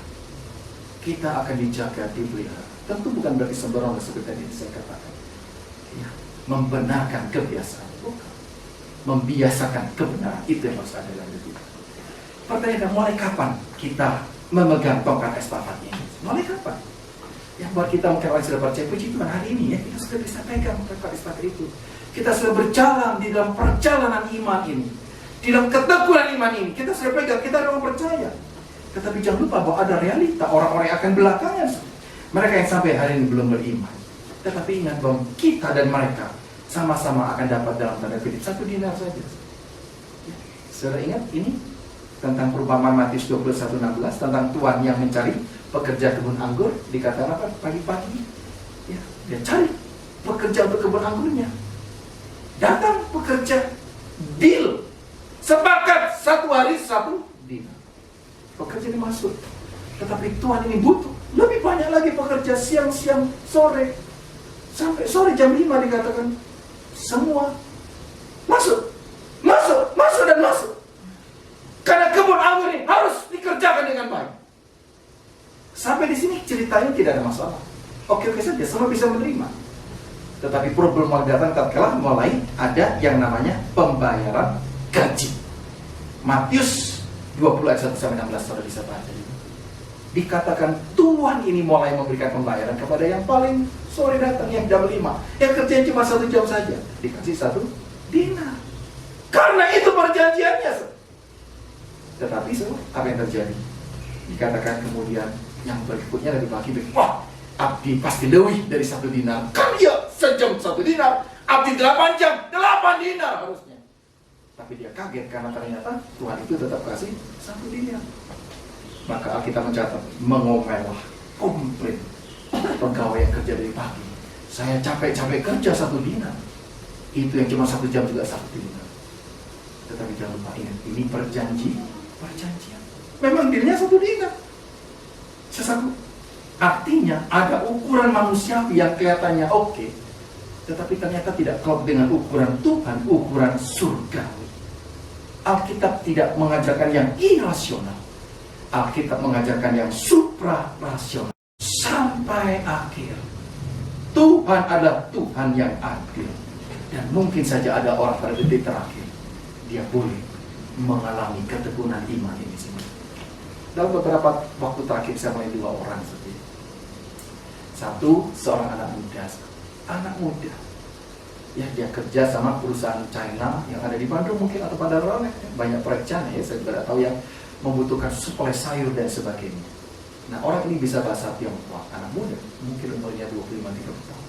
Kita akan dijaga, dipelihara. Tentu bukan berarti sembrono seperti tadi saya katakan. Ya, membenarkan kebiasaan, bukan. Membiasakan kebenaran, itu yang harus ada dalam hidup kita. Pertanyaan, mulai kapan kita memegang tongkat estafetnya? Mulai kapan? Yang buat kita mungkin orang sudah percaya, puji Tuhan hari ini ya kita sudah bisa pegang tongkat estafet itu. Kita sudah berjalan di dalam perjalanan iman ini, di dalam ketekunan iman ini. Kita sudah pegang, kita orang percaya. Tetapi jangan lupa bahwa ada realita orang-orang yang akan belakangan. Mereka yang sampai hari ini belum beriman. Tetapi ingat bahwa kita dan mereka sama-sama akan dapat dalam tanda kutip 1 dinar saja. Ya, saudara ingat ini tentang perumpamaan Matius 21:16 tentang tuan yang mencari pekerja kebun anggur. Dikatakan apa pagi-pagi? Ya, dia cari pekerja untuk kebun anggurnya. Datang pekerja, deal, sepakat 1 hari 1 dinar. Pekerja ini masuk, tetapi tuan ini butuh lebih banyak lagi pekerja siang-siang sore. Sampai sore jam 5 dikatakan semua masuk dan masuk. Karena kebun anggur ini harus dikerjakan dengan baik. Sampai di sini ceritanya tidak ada masalah. Oke-oke saja, semua bisa menerima. Tetapi problem datang tatkala mulai ada yang namanya pembayaran gaji. Matius 20 ayat 1-16 saudara bisa baca. Dikatakan tuan ini mulai memberikan pembayaran kepada yang paling sore datang, yang jam 5, yang kerjanya cuma 1 jam saja, dikasih 1 dinar. Karena itu perjanjiannya. Tetapi apa yang terjadi? Dikatakan kemudian yang berikutnya dari pagi, wah, abdi pasti lebih dari 1 dinar. Kan ya, sejam 1 dinar, abdi 8 jam, 8 dinar harusnya. Tapi dia kaget karena ternyata Tuhan itu tetap kasih 1 dinar. Maka kita mencatat, mengomelah, komplain pegawai yang kerja dari pagi. Saya capek-capek kerja 1 dinar. Itu yang cuma 1 jam juga 1 dinar. Tetapi jangan lupa ingat, ini perjanjian. Memang dirinya 1 dinar. Sesuatu. Artinya ada ukuran manusiawi yang kelihatannya oke, tetapi ternyata tidak klop dengan ukuran Tuhan, ukuran surgawi. Alkitab tidak mengajarkan yang irasional. Alkitab mengajarkan yang supra-rasional. Sampai akhir Tuhan adalah Tuhan yang adil. Dan mungkin saja ada orang pada detik terakhir dia boleh mengalami ketekunan iman ini semua. Dalam beberapa waktu terakhir saya melihat 2 orang seperti itu. Satu, seorang anak muda ya, dia kerja sama perusahaan China yang ada di Bandung mungkin atau pada Rone. Banyak proyek China ya, saya tidak tahu, yang membutuhkan suplai sayur dan sebagainya. Nah, orang ini bisa bahasa Tionghoa, anak muda, mungkin umurnya 25-30 tahun.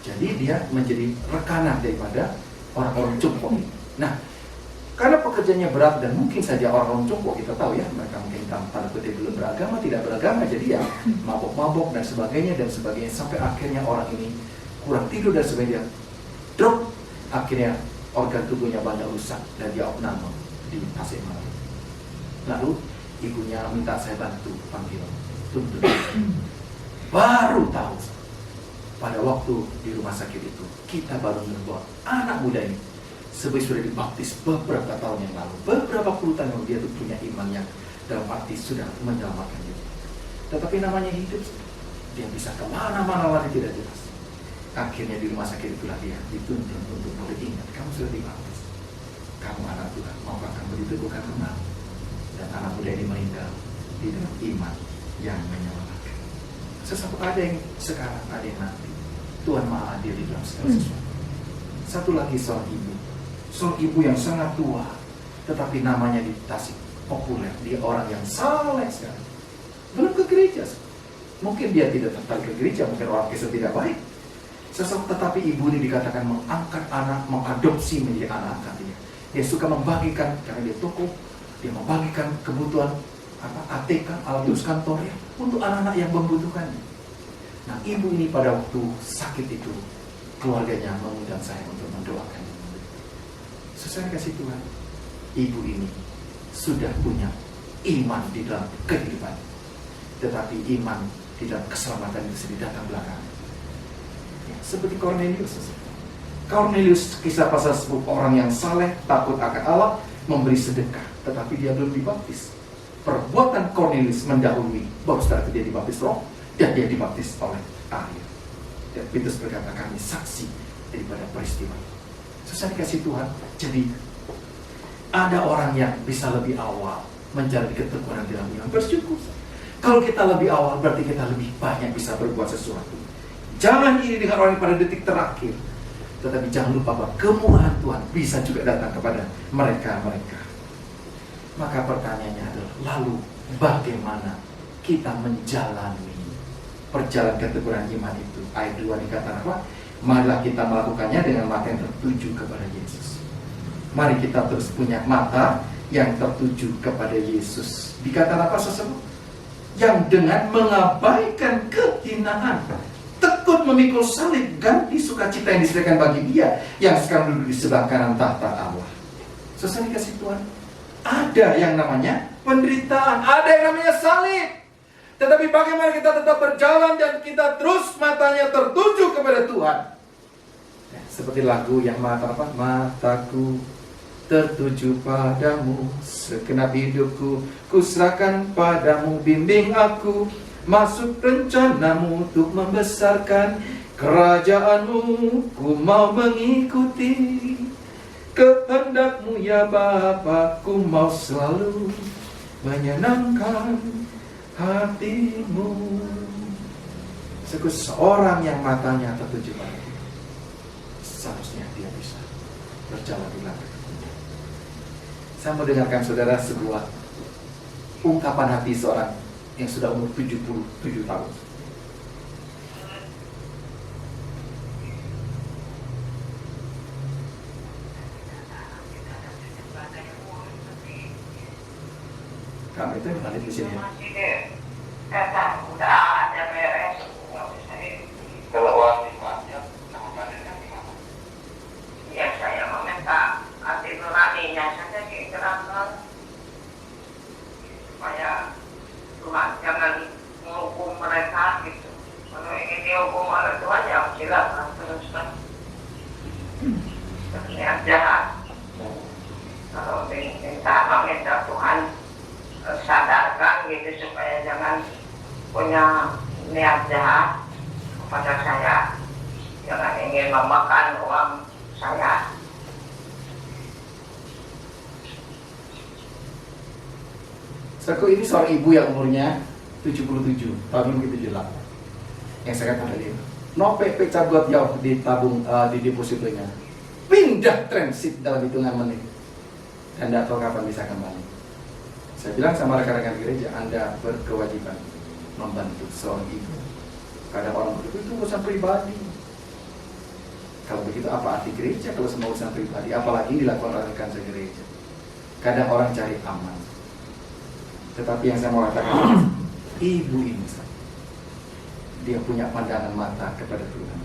Jadi dia menjadi rekanan daripada orang-orang Cungpo. Nah, karena pekerjaannya berat dan mungkin saja orang-orang Cungpo, kita tahu ya, mereka mungkin tanda kutip belum beragama, tidak beragama, jadi ya mabok-mabok dan sebagainya, sampai akhirnya orang ini kurang tidur dan sebagainya, drop, akhirnya organ tubuhnya banyak rusak dan dia opname di Tasikmalaya. Lalu ibunya minta saya bantu panggil tuntut. Baru tahu pada waktu di rumah sakit itu kita baru mengenal anak muda ini sebenarnya sudah dibaptis beberapa tahun yang lalu, beberapa puluh tahun yang dia tuh punya iman yang dalam arti sudah menyelamatkan dia. Tetapi namanya hidup, dia bisa kemana-mana lagi tidak jelas. Akhirnya di rumah sakit itulah dia dituntut untuk boleh ingat, kamu sudah dibaptis, kamu anak Tuhan, maukah kamu diteguhkan kembali? Dan anak muda ini meninggal di dalam iman yang menyelamatkan. Sesuatu ada yang sekarang, ada yang nanti. Tuhan Maha Adil di dalam segala sesuatu. Satu lagi seorang ibu yang sangat tua, tetapi namanya di Tasik populer. Dia orang yang saleh sekali. belum ke gereja. Mungkin dia tidak tertarik ke gereja, mungkin orang Kristen tidak baik. Tetapi ibu ini dikatakan mengangkat anak, mengadopsi menjadi anak angkatnya. Dia suka membagikan, karena dia tokoh, dia membagikan kebutuhan ATK, alat tulis kantornya untuk anak-anak yang membutuhkan. Nah, ibu ini pada waktu sakit itu, keluarganya mengundang saya untuk mendoakan. Sesuai kasih Tuhan, ibu ini sudah punya iman di dalam kehidupan, tetapi iman di dalam keselamatan itu sendiri datang belakangan. Seperti Cornelius. Cornelius kisah pasal 10, orang yang saleh, takut akan Allah, memberi sedekah, tetapi dia belum dibaptis. Perbuatan Cornelius mendahului, baru setelah itu dia dibaptis roh, dan dia dibaptis oleh air. Dan Petrus berkata, kami saksi daripada peristiwa. Susah dikasih Tuhan. Jadi ada orang yang bisa lebih awal mencari ketekunan dalam iman, bersyukur. Kalau kita lebih awal, berarti kita lebih banyak bisa berbuat sesuatu. Jangan iri dengan orang pada detik terakhir, tetapi jangan lupa bahwa kemurahan Tuhan bisa juga datang kepada mereka-mereka. Maka pertanyaannya adalah, lalu bagaimana kita menjalani perjalanan ketekunan iman itu? Ayat 2 dikatakan apa? Marilah kita melakukannya dengan mata yang tertuju kepada Yesus. Mari kita terus punya mata yang tertuju kepada Yesus. Dikatakan apa sesuatu? Yang dengan mengabaikan kehinaan, tekun memikul salib, ganti sukacita yang disediakan bagi dia yang sekarang duduk di sebelah kanan tahta Allah. Sesuai dikasih Tuhan, ada yang namanya penderitaan, ada yang namanya salib. Tetapi bagaimana kita tetap berjalan dan kita terus matanya tertuju kepada Tuhan. Ya, seperti lagu yang mengatakan apa? Mataku tertuju padamu, segenap hidupku kuserahkan padamu, bimbing aku masuk rencanamu untuk membesarkan kerajaanmu. Ku mau mengikuti kehendakmu ya Bapa, ku mau selalu menyenangkan hatimu. Seorang yang matanya tertuju padamu, seharusnya dia bisa berjalan di langkah. Saya mau dengarkan saudara sebuah ungkapan hati seorang yang sudah umur 77 tahun. Kamu itu yang tadi di sini ya? Udah ada beres. Kalau uang dipakai, nama badannya gimana? Ya saya meminta hati nuraninya saja diikhlaskan supaya Tuhan jangan menghukum mereka gitu. Kalau ingin dihukum oleh Tuhan ya silakan teruskan. Niat jahat. Kalau meminta Tuhan sadarkan gitu supaya jangan punya niat jahat kepada saya, jangan ingin memakan uang saya. Saku ini seorang ibu yang umurnya 77, tahun ini 78. Yang saya katakan tadi, no PP cabut jauh di tabung di depositonya, pindah transit dalam hitungan menit, dan tidak tahu kapan bisa kembali. Saya bilang sama rekan-rekan gereja, Anda berkewajiban membantu seorang ibu. Kadang orang begitu itu urusan pribadi. Kalau begitu apa arti gereja kalau semua urusan pribadi? Apalagi dilakukan oleh rekan gereja. Kadang orang cari aman. Tetapi yang saya mau katakan, ibu ini dia punya pandangan mata kepada Tuhan.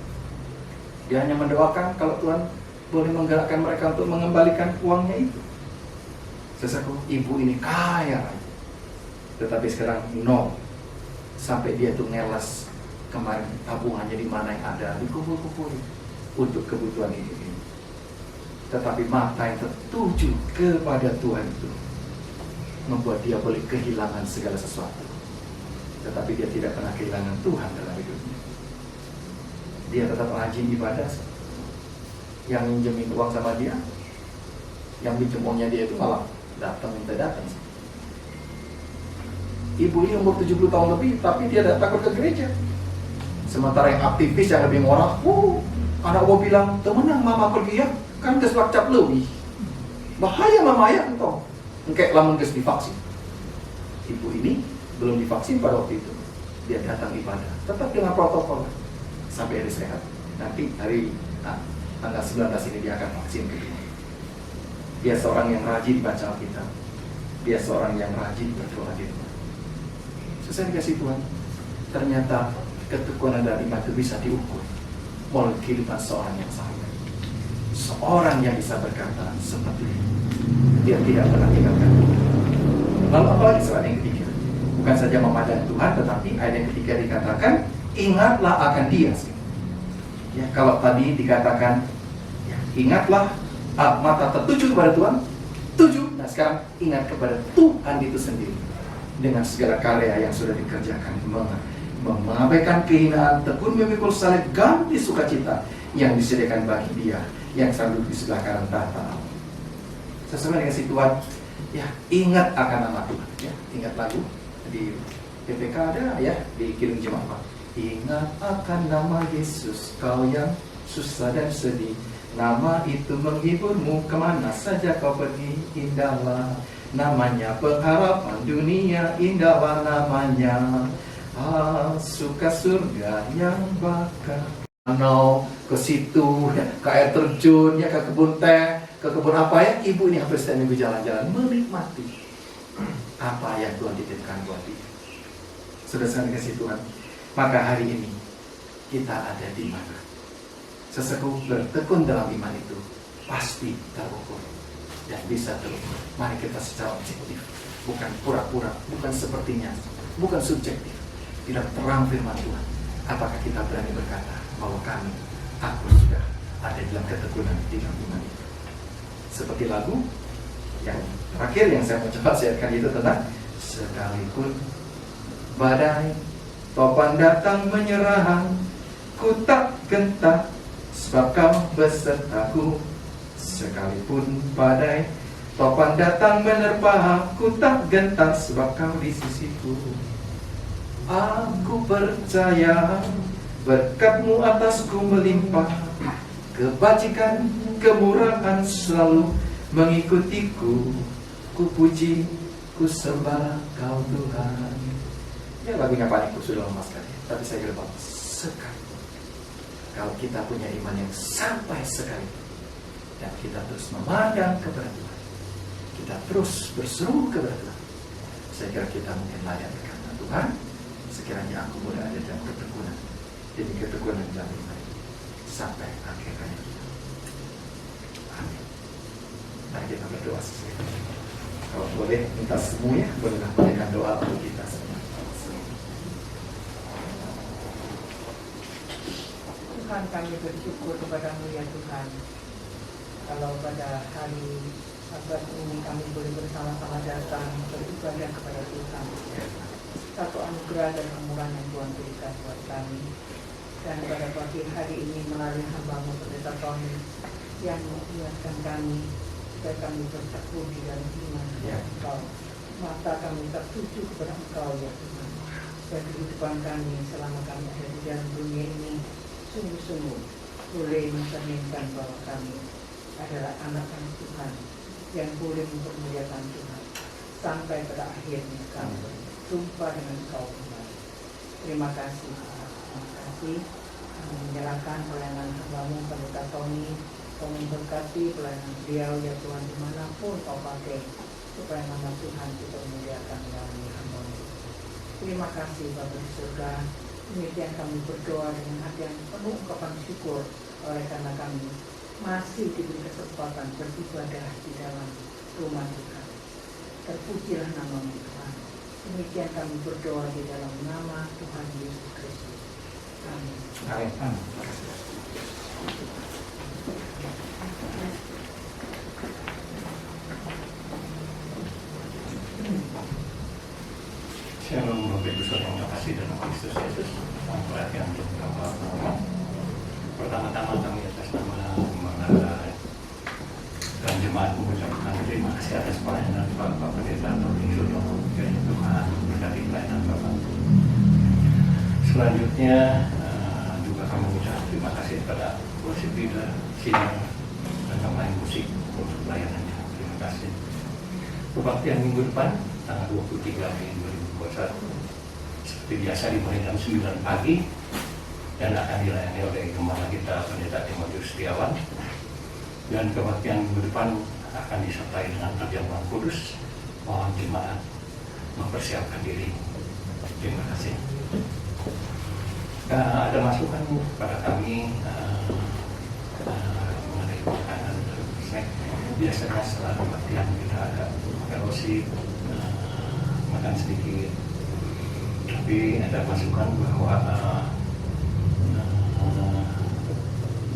Dia hanya mendoakan kalau Tuhan boleh menggerakkan mereka untuk mengembalikan uangnya itu. Sesaku, ibu ini kaya raya. Tetapi sekarang no. Sampai dia tuh ngelas kemarin tabungannya di mana yang ada, dikumpul-kumpul untuk kebutuhan hidup ini. Tetapi mata yang tertuju kepada Tuhan itu membuat dia boleh kehilangan segala sesuatu. Tetapi dia tidak pernah kehilangan Tuhan dalam hidupnya. Dia tetap rajin ibadah. Yang minjemin uang sama dia, yang pinjam uangnya dia itu malah minta datang. Ibu ini umur 70 tahun lebih, tapi dia tidak takut ke gereja. Sementara yang aktivis yang lebih ngorah, anak gua bilang, temenang mama pergi ya, kan keselak cap lebih. Bahaya mama ya entong. Engkek lamun kes divaksin. Ibu ini belum divaksin pada waktu itu, dia datang ibadah, tetap dengan protokol sampai hari sehat. Nanti hari tanggal 19 ini dia akan vaksin kedua. Dia seorang yang rajin baca Alkitab, dia seorang yang rajin berdoa di rumah. Sesuai dikasih Tuhan, ternyata ketekunan dan iman itu bisa diukur melalui kehidupan seorang yang sampai. Seorang yang bisa berkata seperti ini, dia tidak pernah tinggalkan Tuhan. Lalu apalagi surat yang ketiga? Bukan saja memandang Tuhan, tetapi ayat yang ketiga dikatakan, ingatlah akan Dia. Ya, kalau tadi dikatakan, ya, ingatlah, mata tertuju kepada Tuhan, tuju. Nah sekarang ingat kepada Tuhan itu sendiri dengan segala karya yang sudah dikerjakan, mengabaikan kehinaan, tekun memikul salib, ganti sukacita yang disediakan bagi Dia yang selalu di sebelah kanan tahta. Sesuai dengan si Tuhan, ya ingat akan nama Tuhan. Ya, ingat lagu di PPK ada ya, di Kirim Jemaat. Ingat akan nama Yesus, kau yang susah dan sedih. Nama itu menghiburmu kemana saja kau pergi. Indahlah namanya, pengharapan dunia. Indahlah namanya, suka surga yang bakal. Ke situ, ya, ke air terjun, ya, ke kebun teh, ke kebun apa ya. Ibu ini hampir setiap minggu jalan-jalan menikmati apa yang Tuhan titipkan buat dia. Sudah sangat dikasih Tuhan. Maka hari ini kita ada di mana? Seseku bertekun dalam iman itu pasti terukur dan bisa terukur. Mari kita secara objektif, bukan pura-pura, bukan sepertinya, bukan subjektif. Tidak terang firman Tuhan. Apakah kita berani berkata bahwa aku sudah ada dalam ketekunan di dalam iman itu? Seperti lagu yang terakhir yang saya mau coba sharekan itu tentang sekalipun badai topan datang menyerang, ku tak gentar sebab kau besertaku. Sekalipun badai topan datang menerpa, ku tak gentar sebab kau di sisiku. Aku percaya berkat-Mu atasku melimpah, kebajikan, kemurahan selalu mengikutiku. Ku puji, ku sembah Kau Tuhan. Ya lagunya Pak Niko sudah lama sekali, tapi saya kira bahwa sekali kalau kita punya iman yang sampai sekali dan kita terus memandang kepada Tuhan, kita terus berseru kepada Tuhan, saya kira kita mungkin layak berkata, Tuhan, sekiranya aku boleh ada dalam ketekunan, demi ketekunan dalam iman sampai akhir hayat kita. Amin. Mari kita berdoa sesuai. Kalau boleh minta semuanya, bolehlah berikan doa untuk kita semua. Tuhan, kami bersyukur kepadamu ya Tuhan. Kalau pada hari Sabat ini kami boleh bersama-sama datang beribadah kepada Tuhan. Satu anugerah dan kemurahan yang Tuhan berikan buat kami. Dan pada pagi hari ini melalui hamba-Mu Pendeta Tony yang mengingatkan kami supaya kami bertekun di dalam iman kepada Engkau. Mata kami tertuju kepada Engkau ya Tuhan. Dan kehidupan kami selama kami ada di dalam dunia ini sungguh-sungguh boleh mencerminkan bahwa kami adalah anak-anak Tuhan yang boleh mempermuliakan Tuhan sampai pada akhirnya kami berjumpa dengan Engkau kembali. Terima kasih. Kami menyerahkan pelayanan hamba-Mu Pendeta Tony. Kau memberkati pelayanan beliau ya Tuhan dimanapun Kau pakai supaya nama Tuhan dipermuliakan melalui hamba-Mu. Terima kasih Bapa di surga. Demikian kami berdoa dengan hati yang penuh ungkapan syukur oleh karena kami masih diberi kesempatan beribadah di dalam rumah Tuhan. Terpujilah nama-Mu Tuhan. Demikian kami berdoa di dalam nama Tuhan Yesus Kristus. Amin. Amin. Shalom Bapak Ibu Saudara yang terkasih dalam Kristus Yesus. Perhatian untuk Bapak ngomong. Pertama-tama kami atas nama Menara dan Jemaat mengucapkan terima kasih atas pelayanan Bapak Pendeta Tony Sudono. Kiranya Tuhan berkati pelayanan Bapak. Selanjutnya juga kami mengucapkan terima kasih kepada worship leader, sinar, dan pemain musik untuk pelayanannya. Terima kasih. Kebaktian minggu depan tanggal 23 Mei 2021 seperti biasa dimulai jam 9 pagi dan akan dilayani oleh gembala kita Pendeta Timotius Setiawan. Dan kebaktian minggu depan akan disertai dengan perjamuan kudus. Mohon jemaat mempersiapkan diri. Terima kasih. Ada masukan pada kami mengenai makanan snack. Biasanya setelah kebaktian kita ada fellowship, makan sedikit. Tapi ada masukan bahwa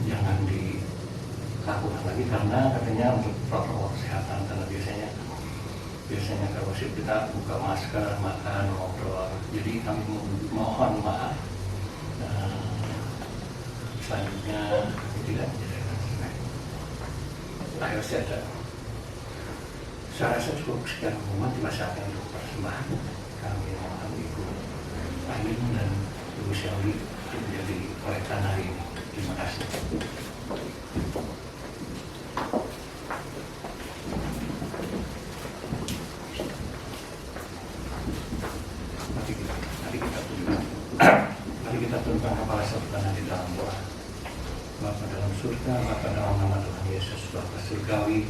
jangan dilakukan lagi karena katanya untuk protokol kesehatan, karena biasanya kalau kita buka masker, makan, ngobrol. Jadi kami mohon maaf. Selanjutnya tidak menyediakan snack. Akhir saja. Saya rasa cukup sekian pengumuman. Terima kasih untuk persembahan. Kami mohon Ibu Amin dan Ibu Syauli menjadi kolektan hari ini. Terima kasih. Mari kita tundukkan kepala serta di dalam doa. Bapa dalam surga, Bapa dalam nama Tuhan Yesus, Bapa surgawi,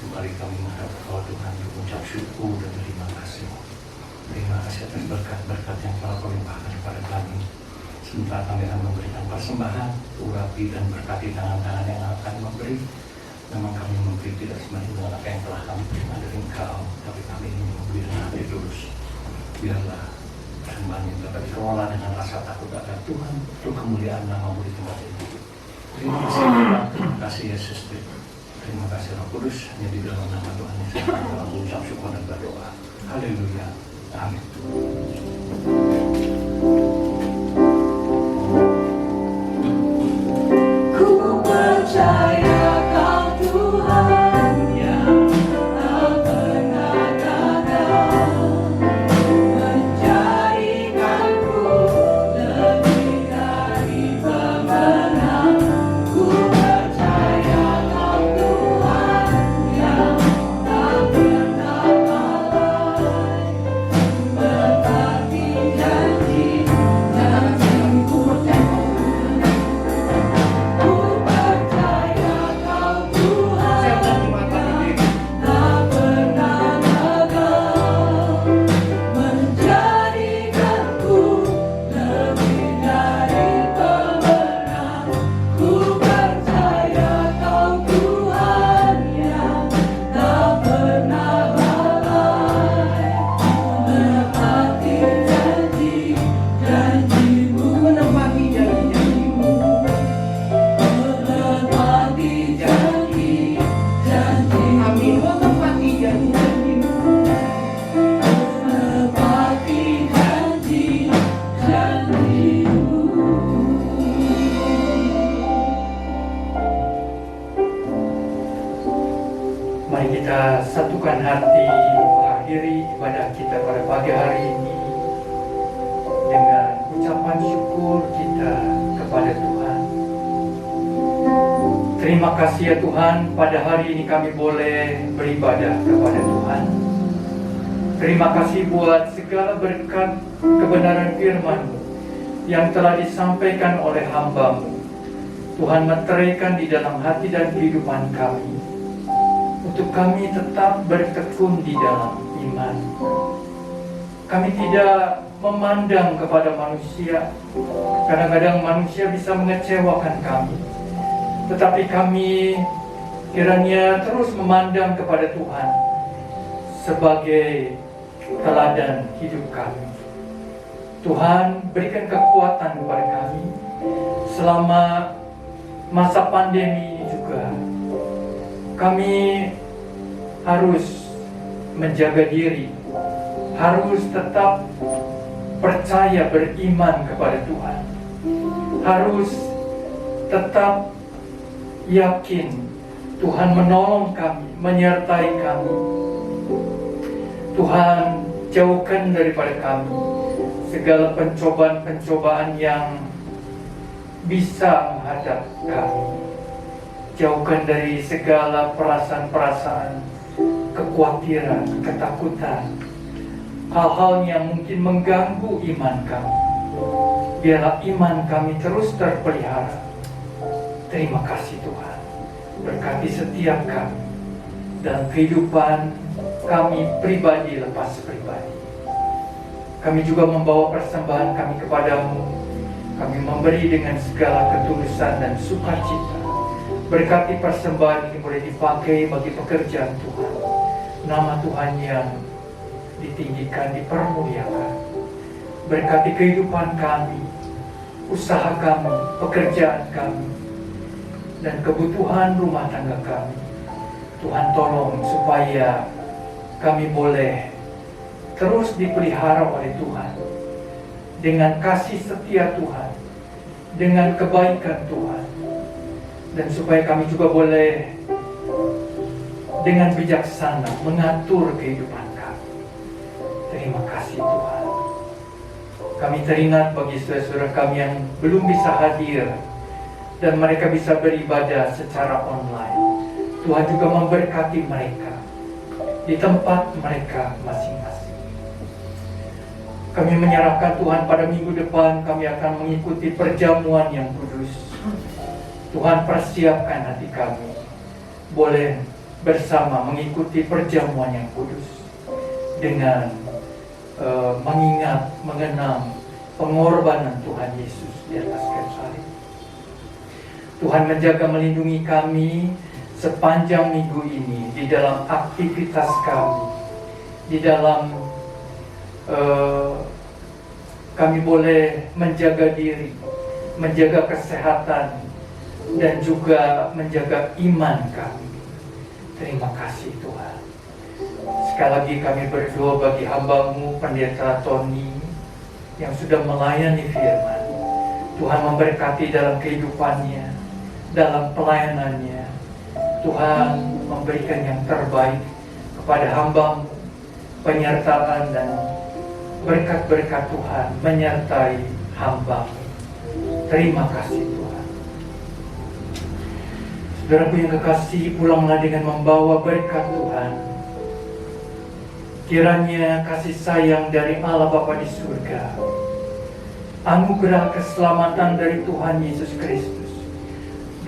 kembali kami menghadap Kau Tuhan, mengucap syukur dan terima kasih. Terima kasih atas berkat-berkat yang telah Kau limpahkan kepada kami. Sementara kami akan memberikan persembahan, urapi dan berkati tangan-tangan yang akan memberi. Memang kami memberi tidak semestinya apa yang telah kami terima dari Engkau, tapi kami ingin memberi dengan hati tulus. Biarlah persembahan yang dapat dikelola dengan rasa takut akan Tuhan untuk kemuliaan nama-Mu di tempat ini. Terima kasih Tuhan, terima kasih Yesus, terima kasih Roh Kudus. Hanya di dalam nama Tuhan Yesus kami dalam mengucap syukur dan berdoa. Haleluya, amin. Ku percaya Kau Tuhan yang tak pernah gagal, menjadikanku lebih dari pemenang. Ku percaya Kau Tuhan yang tak pernah lalai, menepati janji-janji-Mu. Ku percaya Kau Tuhan tak pernah gagal, menjadikanku lebih dari pemenang. Ku percaya Kau Tuhan yang tak pernah lalai, menepati janji-janji-Mu. Menepati janji-janji-Mu. Menepati janji-janji-Mu. Amin. Menepati janji-janji-Mu. Menepati janji-janji-Mu. Mari kita satukan hati mengakhiri ibadah kita pada pagi hari ini dengan ucapan syukur kita kepada Tuhan. Terima kasih ya Tuhan, pada hari ini kami boleh beribadah kepada Tuhan. Terima kasih buat segala berkat kebenaran firman-Mu yang telah disampaikan oleh hamba-Mu. Tuhan meteraikan di dalam hati dan kehidupan kami, untuk kami tetap bertekun di dalam iman. Kami tidak memandang kepada manusia. Kadang-kadang manusia bisa mengecewakan kami, tetapi kami kiranya terus memandang kepada Tuhan sebagai teladan hidup kami. Tuhan, berikan kekuatan kepada kami selama masa pandemi ini juga. Kami harus menjaga diri, harus tetap percaya beriman kepada Tuhan, harus tetap yakin Tuhan menolong kami, menyertai kami. Tuhan, jauhkan daripada kami segala pencobaan-pencobaan yang bisa menghadap kami. Jauhkan dari segala perasaan-perasaan kekhawatiran, ketakutan, hal-hal yang mungkin mengganggu iman kami. Biarlah iman kami terus terpelihara. Terima kasih Tuhan. Berkati setiap kami dan kehidupan kami pribadi lepas pribadi. Kami juga membawa persembahan kami kepadamu. Kami memberi dengan segala ketulusan dan sukacita. Berkati persembahan ini boleh dipakai bagi pekerjaan Tuhan. Nama Tuhan yang ditinggikan, dipermuliakan. Berkati kehidupan kami, usaha kami, pekerjaan kami, dan kebutuhan rumah tangga kami. Tuhan tolong supaya kami boleh terus dipelihara oleh Tuhan dengan kasih setia Tuhan, dengan kebaikan Tuhan, dan supaya kami juga boleh dengan bijaksana mengatur kehidupan kami. Terima kasih Tuhan. Kami teringat bagi saudara-saudara kami yang belum bisa hadir dan mereka bisa beribadah secara online. Tuhan juga memberkati mereka di tempat mereka masing-masing. Kami menyerahkan Tuhan pada minggu depan kami akan mengikuti perjamuan yang kudus. Tuhan persiapkan hati kami boleh bersama mengikuti perjamuan yang kudus dengan mengingat, mengenang pengorbanan Tuhan Yesus di atas kayu salib. Tuhan menjaga melindungi kami sepanjang minggu ini di dalam aktivitas kami, di dalam kami boleh menjaga diri, menjaga kesehatan, dan juga menjaga iman kami. Terima kasih Tuhan. Sekali lagi kami berdoa bagi hamba-Mu Pendeta Tony yang sudah melayani firman. Tuhan memberkati dalam kehidupannya, dalam pelayanannya. Tuhan memberikan yang terbaik kepada hamba-Mu, penyertaan dan berkat-berkat Tuhan menyertai hamba-Mu. Terima kasih Tuhan. Saudaraku yang kekasih, pulanglah dengan membawa berkat Tuhan. Kiranya kasih sayang dari Allah Bapa di surga, anugerah keselamatan dari Tuhan Yesus Kristus,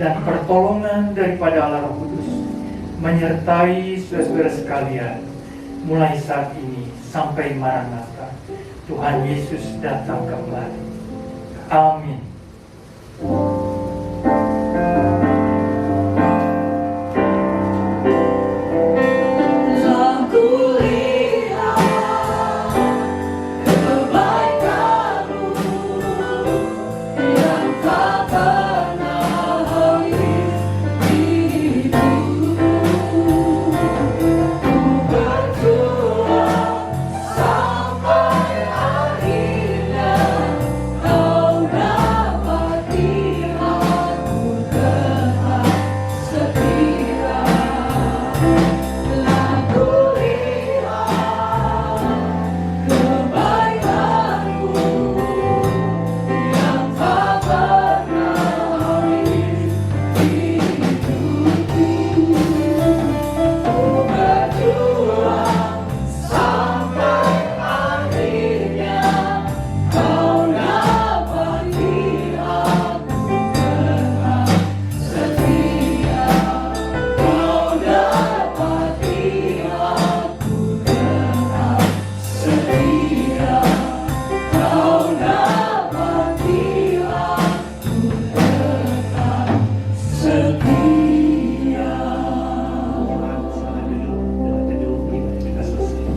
dan pertolongan daripada Allah Roh Kudus menyertai saudara-saudara sekalian mulai saat ini sampai Maranatha. Tuhan Yesus datang kembali. Amin. Kita selesai.